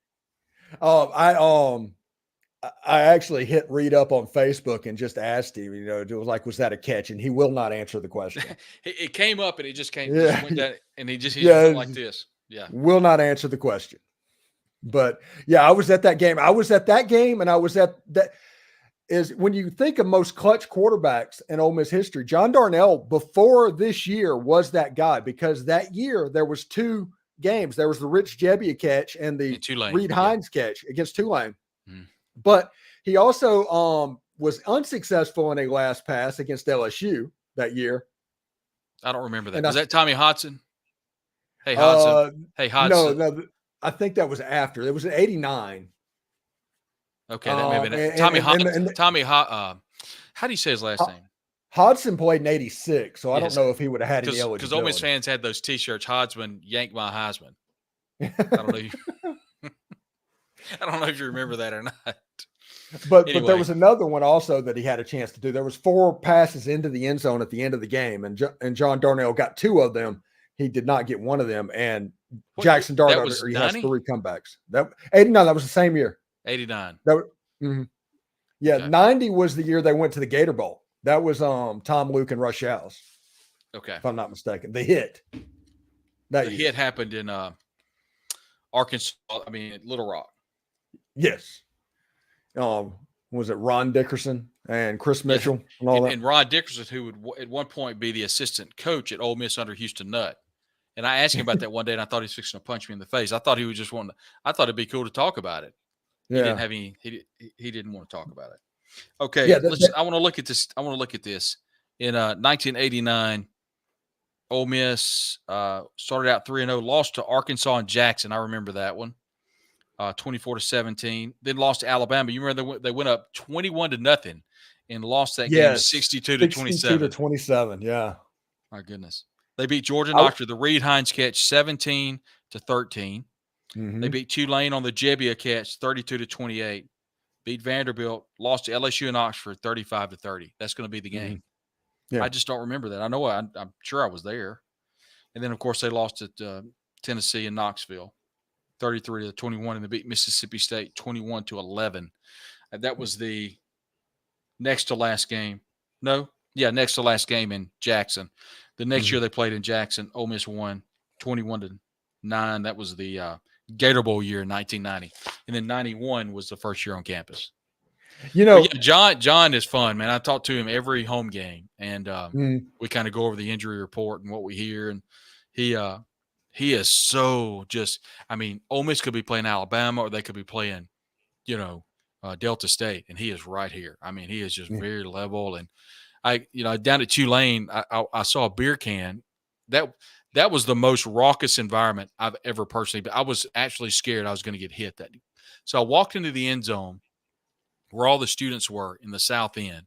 I actually hit Reed up on Facebook and just asked him, it was like, was that a catch? And he will not answer the question. It came up and it just came, just went down, and he just went like this. Yeah. Will not answer the question. But yeah, I was at that game. And I was at that is when you think of most clutch quarterbacks in Ole Miss history, John Darnell before this year was that guy because that year there was two games. There was the Rich Jebbia catch and the Reed Hines catch against Tulane. But he also was unsuccessful in a last pass against LSU that year. I don't remember that. Was that Tommy Hodson? Hey, Hodson. No, I think that was after. It was in 89. Okay, that may have been Tommy Hodson. How do you say his last name? Hodson played in 86, so I don't know if he would have had any eligibility. Because Ole Miss fans had those T-shirts, Hodgman, yank my Heisman. I don't know. I don't know if you remember that or not. But there was another one also that he had a chance to do. There was 4 passes into the end zone at the end of the game, and John Darnell got 2 of them. He did not get one of them. And Jackson Darnell has 3 comebacks. That 89. That was the same year. 89. Yeah, okay. 90 was the year they went to the Gator Bowl. That was Tom Luke and Rush House. Okay, if I'm not mistaken, the hit. The hit happened in Arkansas. Little Rock. Yes. Was it Ron Dickerson and Chris Mitchell and all that? And Ron Dickerson, who would at one point be the assistant coach at Ole Miss under Houston Nutt. And I asked him about that one day, and I thought he was fixing to punch me in the face. I thought he was just wanting to. I thought it'd be cool to talk about it. He didn't have any. He didn't want to talk about it. Okay, I want to look at this. I want to look at this. In 1989, Ole Miss started out 3-0, lost to Arkansas and Jackson. I remember that one. 24-17, then lost to Alabama. You remember they went up 21-0 and lost that game 62-27. 62-27, yeah. My goodness. They beat Georgia after the Reed Hines catch 17-13. They beat Tulane on the Jebbia catch 32-28. beat Vanderbilt, lost to LSU and Oxford 35-30. That's going to be the game. Yeah. I just don't remember that. I know I'm sure I was there. And then, of course, they lost at Tennessee and Knoxville 33-21, and they beat Mississippi State 21-11. That was the next to last game. Next to last game in Jackson. The next year they played in Jackson, Ole Miss won 21-9. That was the Gator Bowl year in 1990. And then 91 was the first year on campus. You know, John is fun, man. I talk to him every home game, and we kind of go over the injury report and what we hear. And he is so just – I mean, Ole Miss could be playing Alabama or they could be playing, Delta State, and he is right here. I mean, he is just very level. And down at Tulane, I saw a beer can. That was the most raucous environment I've ever personally been. I was actually scared I was going to get hit that. So I walked into the end zone where all the students were in the south end,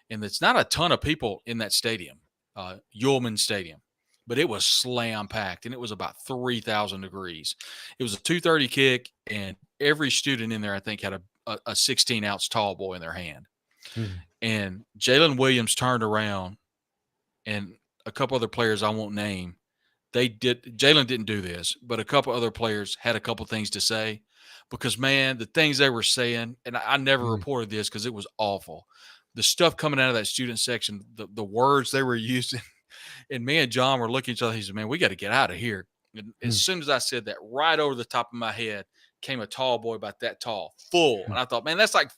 and it's not a ton of people in that stadium, Ullman Stadium, but it was slam packed, and it was about 3,000 degrees. It was a 2:30 kick, and every student in there, I think, had a 16-ounce tall boy in their hand. And Jalen Williams turned around, and a couple other players I won't name, Jalen didn't do this, but a couple other players had a couple things to say, because, man, the things they were saying, and I never reported this because it was awful. The stuff coming out of that student section, the words they were using, and me and John were looking at each other. He said, man, we got to get out of here. And as soon as I said that, right over the top of my head came a tall boy about that tall, full. And I thought, man, that's like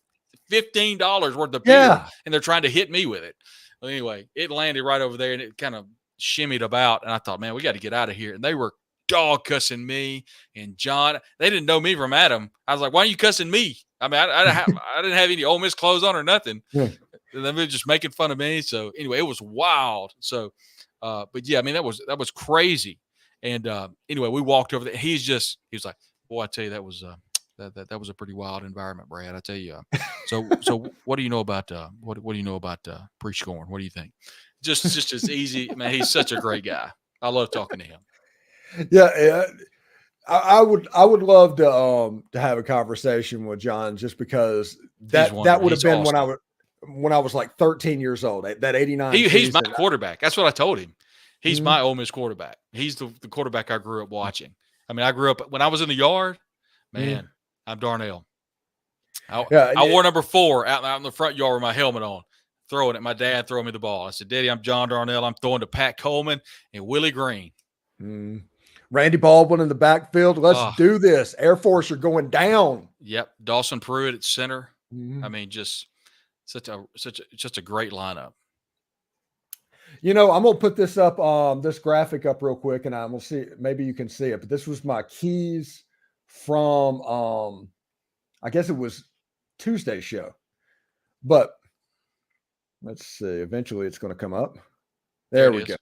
$15 worth of beer, and they're trying to hit me with it. Well, anyway, it landed right over there, and it kind of shimmied about, and I thought, man, we got to get out of here. And they were dog cussing me and John. They didn't know me from Adam. I was like, why are you cussing me? I mean, I didn't have any Ole Miss clothes on or nothing. They were just making fun of me. So anyway, it was wild. So, but yeah, I mean, that was crazy. And anyway, we walked over there. He was like, boy, I tell you, that was that was a pretty wild environment, Brad. I tell you. So what do you know about what do you know about pre-scoring? What do you think? Just as easy, man. He's such a great guy. I love talking to him. Yeah, I would love to have a conversation with John, just because that would have been awesome. when I was like 13 years old. That 89. He's my quarterback. That's what I told him. He's my Ole Miss quarterback. He's the quarterback I grew up watching. I mean, I grew up when I was in the yard. Man, I'm Darnell. I wore number 4 out in the front yard with my helmet on, throwing it. My dad throwing me the ball. I said, Daddy, I'm John Darnell. I'm throwing to Pat Coleman and Willie Green. Randy Baldwin in the backfield. Let's do this. Air Force are going down. Yep. Dawson Pruitt at center. I mean, just such a great lineup. I'm going to put this up, this graphic up real quick, and I'm going to see, maybe you can see it, but this was my keys from, I guess it was Tuesday's show, but let's see. Eventually it's going to come up. There we go.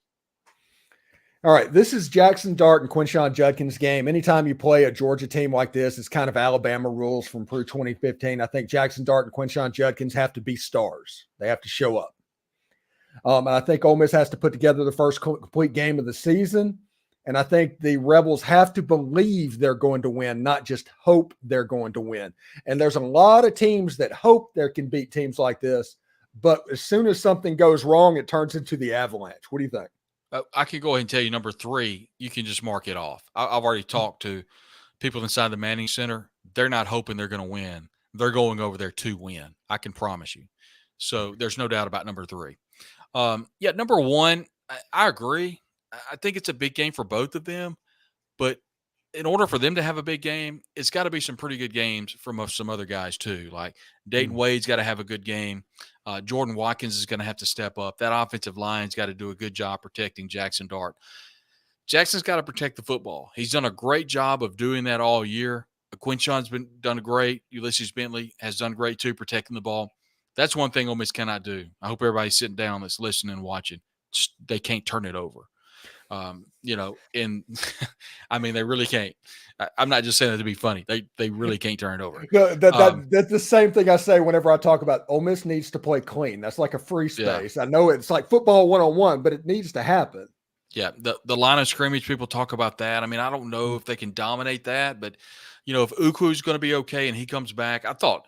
All right. This is Jackson Dart and Quinshon Judkins' game. Anytime you play a Georgia team like this, it's kind of Alabama rules from Peru 2015. I think Jackson Dart and Quinshon Judkins have to be stars. They have to show up. I think Ole Miss has to put together the first complete game of the season. And I think the Rebels have to believe they're going to win, not just hope they're going to win. And there's a lot of teams that hope they can beat teams like this. But as soon as something goes wrong, it turns into the Avalanche. What do you think? I can go ahead and tell you number 3, you can just mark it off. I've already talked to people inside the Manning Center. They're not hoping they're going to win. They're going over there to win. I can promise you. So there's no doubt about number 3. Number 1, I agree. I think it's a big game for both of them. But in order for them to have a big game, it's got to be some pretty good games from some other guys too. Like Dayton Wade's got to have a good game. Jordan Watkins is going to have to step up. That offensive line's got to do a good job protecting Jackson Dart. Jackson's got to protect the football. He's done a great job of doing that all year. Quinshon's done great. Ulysses Bentley has done great too, protecting the ball. That's one thing Ole Miss cannot do. I hope everybody's sitting down that's listening and watching. They can't turn it over. And I mean, they really can't. I'm not just saying that to be funny. They really can't turn it over. No, that's the same thing I say whenever I talk about Ole Miss needs to play clean. That's like a free space. I know it's like football 1-on-1, but it needs to happen. Yeah, the line of scrimmage, people talk about that. I mean, I don't know if they can dominate that, but if Uku's going to be okay and he comes back, I thought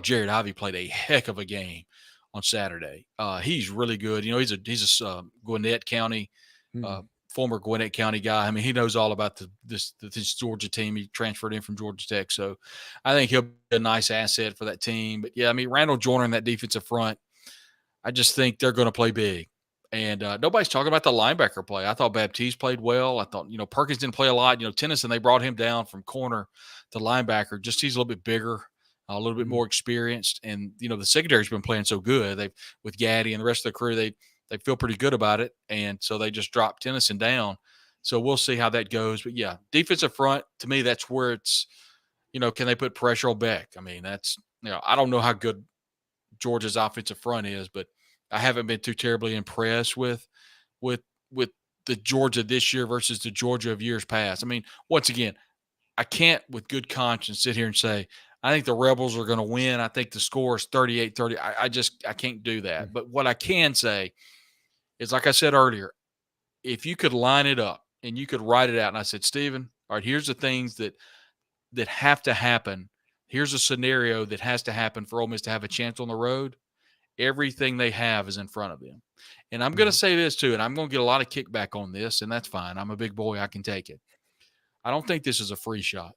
Jared Ivey played a heck of a game on Saturday. He's really good. He's a Gwinnett County, former Gwinnett County guy. I mean, he knows all about this Georgia team. He transferred in from Georgia Tech, so I think he'll be a nice asset for that team. But yeah, I mean, Randall Joyner in that defensive front, I just think they're going to play big. And nobody's talking about the linebacker play. I thought Baptiste played well. I thought, Perkins didn't play a lot. Tennyson, they brought him down from corner to linebacker. Just he's a little bit bigger, a little bit more experienced. And, the secondary's been playing so good. With Gaddy and the rest of the crew, they feel pretty good about it. And so they just dropped Tennyson down. So we'll see how that goes. But, yeah, defensive front, to me, that's where it's, can they put pressure on Beck? I mean, that's, I don't know how good Georgia's offensive front is, but I haven't been too terribly impressed with the Georgia this year versus the Georgia of years past. I mean, once again, I can't with good conscience sit here and say, I think the Rebels are going to win. I think the score is 38-30. I can't do that. But what I can say is, like I said earlier, if you could line it up and you could write it out, and I said, Stephen, all right, here's the things that have to happen. Here's a scenario that has to happen for Ole Miss to have a chance on the road. Everything they have is in front of them. And I'm going to say this too, and I'm going to get a lot of kickback on this, and that's fine. I'm a big boy. I can take it. I don't think this is a free shot.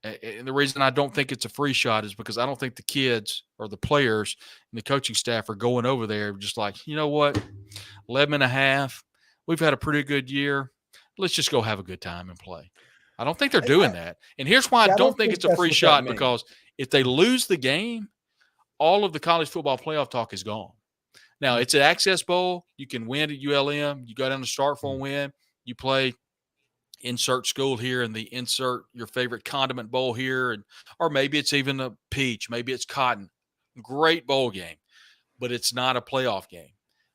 And the reason I don't think it's a free shot is because I don't think the kids or the players and the coaching staff are going over there just like, you know what, 11.5, we've had a pretty good year. Let's just go have a good time and play. I don't think they're doing that. And here's why I don't think it's a free shot, because if they lose the game, all of the college football playoff talk is gone. Now, it's an Access Bowl. You can win at ULM. You go down to start for a win. You play insert school here and the insert your favorite condiment bowl here. Or maybe it's even a peach. Maybe it's cotton. Great bowl game, but it's not a playoff game.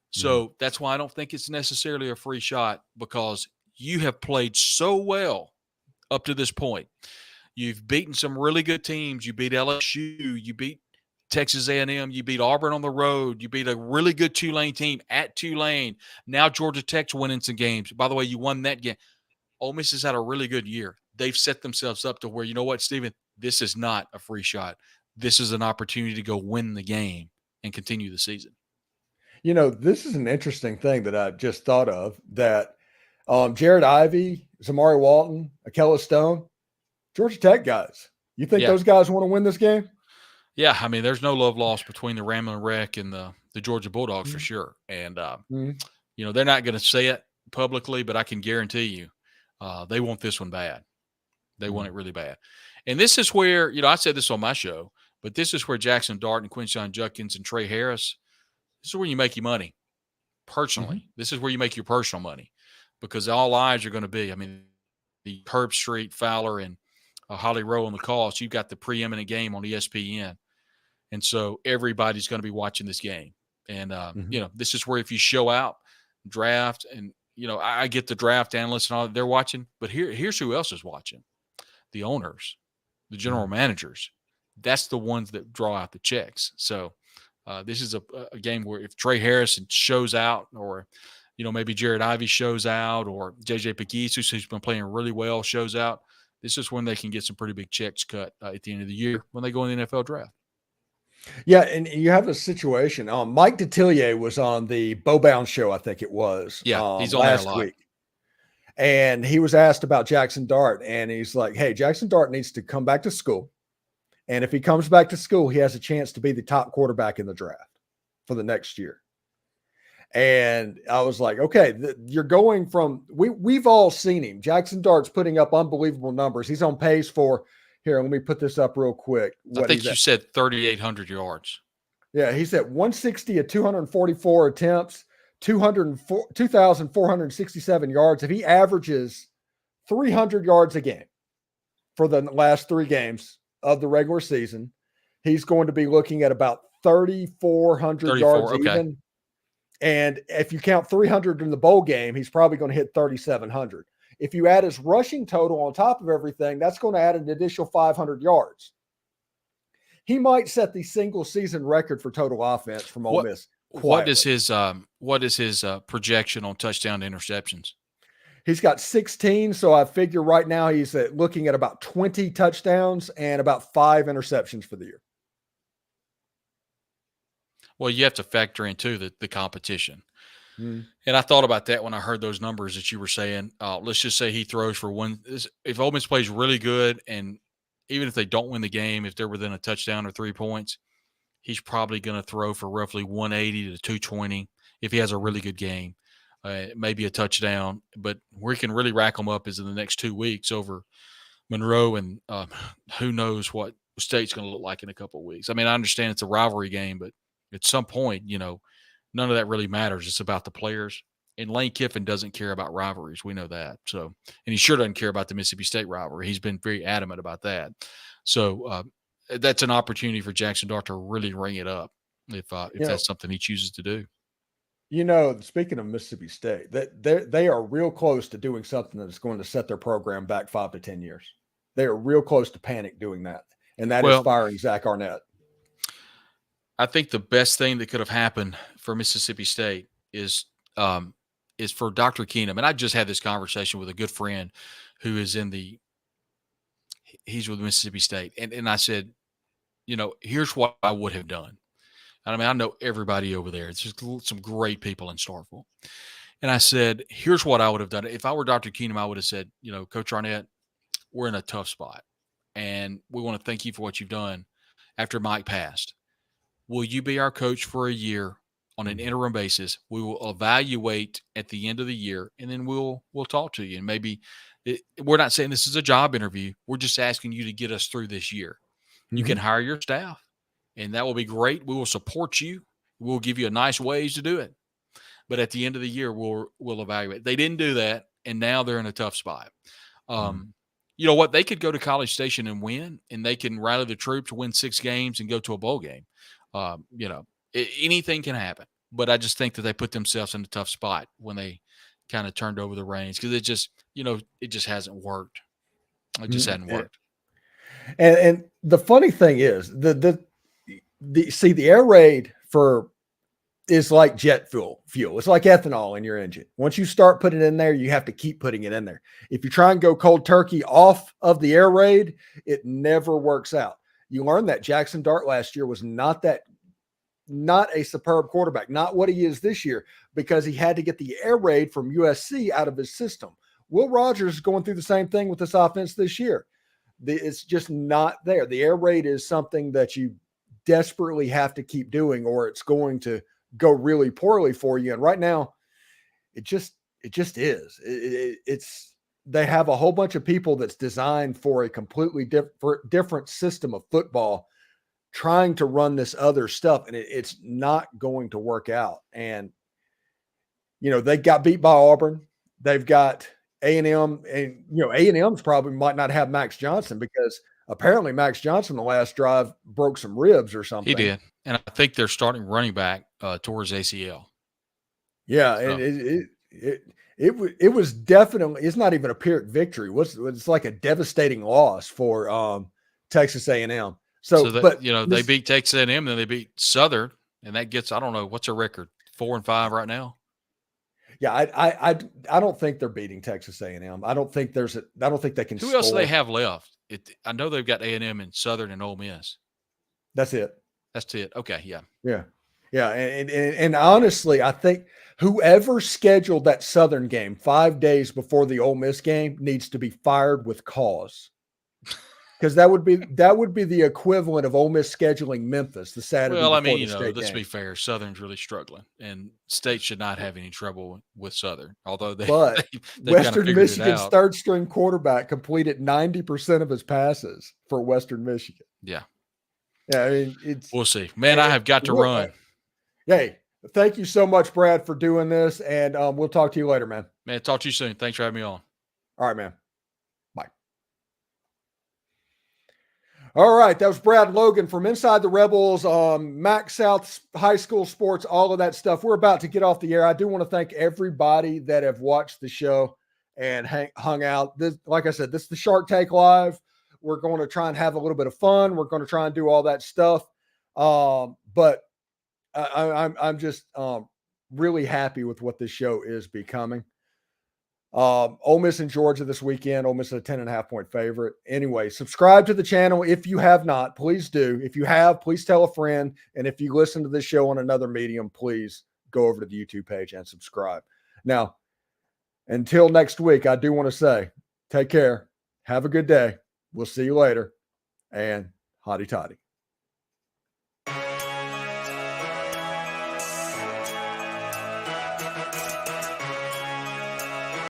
So that's why I don't think it's necessarily a free shot, because you have played so well up to this point. You've beaten some really good teams. You beat LSU. You beat Texas A&M, you beat Auburn on the road. You beat a really good Tulane team at Tulane. Now Georgia Tech's winning some games. By the way, you won that game. Ole Miss has had a really good year. They've set themselves up to where, you know what, Stephen, this is not a free shot. This is an opportunity to go win the game and continue the season. This is an interesting thing that I just thought of, that Jared Ivey, Zamari Walton, Akella Stone, Georgia Tech guys. You think those guys want to win this game? Yeah, I mean, there's no love lost between the Ramblin' Wreck and the Georgia Bulldogs for sure. And, they're not going to say it publicly, but I can guarantee you they want this one bad. They want it really bad. And this is where, I said this on my show, but this is where Jackson Dart and Quinshon Judkins and Trey Harris, this is where you make your money personally. This is where you make your personal money, because all eyes are going to be, I mean, the Herb Street, Fowler, and Holly Rowe on the call. So you've got the preeminent game on ESPN. And so everybody's going to be watching this game. And, this is where if you show out, draft, and, I get the draft analysts and all that, they're watching. But here's who else is watching. The owners, the general managers. That's the ones that draw out the checks. So this is a game where if Trey Harrison shows out, or, maybe Jared Ivey shows out, or JJ Pegues, who's been playing really well, shows out, this is when they can get some pretty big checks cut at the end of the year when they go in the NFL draft. Yeah, and you have a situation. Mike Detillier was on the Bowbound show, I think it was. Yeah, he's on last there a lot. week. And he was asked about Jackson Dart, and he's like, hey, Jackson Dart needs to come back to school. And if he comes back to school, he has a chance to be the top quarterback in the draft for the next year. And I was like, okay, you're going from, we've all seen him. Jackson Dart's putting up unbelievable numbers. He's on pace for, here, let me put this up real quick. I think you said 3,800 yards. Yeah, he's at 160 at 244 attempts, 2,467 yards. If he averages 300 yards a game for the last 3 games of the regular season, he's going to be looking at about 3,400 yards even. And if you count 300 in the bowl game, he's probably going to hit 3,700. If you add his rushing total on top of everything, that's going to add an additional 500 yards. He might set the single season record for total offense from Ole Miss. What is quietly. his projection on touchdown to interceptions? He's got 16, so I figure right now he's looking at about 20 touchdowns and about 5 interceptions for the year. Well, you have to factor in too the competition. Mm. And I thought about that when I heard those numbers that you were saying. Let's just say he throws for one. If Ole Miss plays really good, and even if they don't win the game, if they're within a touchdown or 3 points, he's probably going to throw for roughly 180 to 220 if he has a really good game. Maybe a touchdown, but where he can really rack them up is in the next 2 weeks over Monroe, and who knows what State's going to look like in a couple of weeks. I mean, I understand it's a rivalry game, but at some point, none of that really matters. It's about the players. And Lane Kiffin doesn't care about rivalries. We know that. So, and he sure doesn't care about the Mississippi State rivalry. He's been very adamant about that. So that's an opportunity for Jackson Dart to really ring it up if that's something he chooses to do. Speaking of Mississippi State, they are real close to doing something that's going to set their program back 5 to 10 years. They are real close to panic doing that, and that is firing Zach Arnett. I think the best thing that could have happened for Mississippi State is for Dr. Keenum. And I just had this conversation with a good friend who is he's with Mississippi State. And I said, here's what I would have done. I mean, I know everybody over there. It's just some great people in Starkville. And I said, here's what I would have done. If I were Dr. Keenum, I would have said, Coach Arnett, we're in a tough spot. And we want to thank you for what you've done after Mike passed. Will you be our coach for a year on an interim basis? We will evaluate at the end of the year, and then we'll talk to you. And maybe we're not saying this is a job interview. We're just asking you to get us through this year. Mm-hmm. You can hire your staff, and that will be great. We will support you. We'll give you a nice ways to do it. But at the end of the year, we'll evaluate. They didn't do that, and now they're in a tough spot. You know what? They could go to College Station and win, and they can rally the troops, win 6 games, and go to a bowl game. Anything can happen. But I just think that they put themselves in a tough spot when they kind of turned over the reins because it just hasn't worked. It just hadn't worked. And the funny thing is the air raid is like jet fuel. It's like ethanol in your engine. Once you start putting it in there, you have to keep putting it in there. If you try and go cold turkey off of the air raid, it never works out. You learned that Jackson Dart last year was not a superb quarterback, not what he is this year, because he had to get the air raid from USC out of his system. Will Rogers is going through the same thing with this offense this year. It's just not there. The air raid is something that you desperately have to keep doing, or it's going to go really poorly for you. And right now, it just is. They have a whole bunch of people that's designed for a completely different system of football, trying to run this other stuff, and it's not going to work out. And they got beat by Auburn. They've got A&M, and A&M's probably might not have Max Johnson because apparently Max Johnson the last drive broke some ribs or something. He did, and I think they're starting running back towards ACL. Yeah, so. And it was definitely, it's not even a Pyrrhic victory. It's like a devastating loss for Texas A&M. They beat Texas A&M, then they beat Southern, and that gets, I don't know, what's their record? 4-5 right now. Yeah, I don't think they're beating Texas A&M. I don't think they can. Who else do they have left? I know they've got A&M and Southern and Ole Miss. That's it. Okay, yeah. Yeah, and honestly, I think whoever scheduled that Southern game 5 days before the Ole Miss game needs to be fired with cause. Because that would be the equivalent of Ole Miss scheduling Memphis the Saturday. Well, I mean, let's be fair. Southern's really struggling, and State should not have any trouble with Southern. Although Western Michigan's third string quarterback completed 90% of his passes for Western Michigan. Yeah. I mean, we'll see, man. I have got to run. Hey, thank you so much, Brad, for doing this, and we'll talk to you later, man. Man, talk to you soon. Thanks for having me on. All right, man. Bye. All right, that was Brad Logan from Inside the Rebels, Mac South High School Sports, all of that stuff. We're about to get off the air. I do want to thank everybody that have watched the show and hung out. This, like I said, this is the Shark Tank Live. We're going to try and have a little bit of fun. We're going to try and do all that stuff. But I'm just really happy with what this show is becoming. Ole Miss and Georgia this weekend. Ole Miss is a 10.5-point favorite. Anyway, subscribe to the channel if you have not. Please do. If you have, please tell a friend. And if you listen to this show on another medium, please go over to the YouTube page and subscribe. Now, until next week, I do want to say, take care. Have a good day. We'll see you later. And hotty toddy.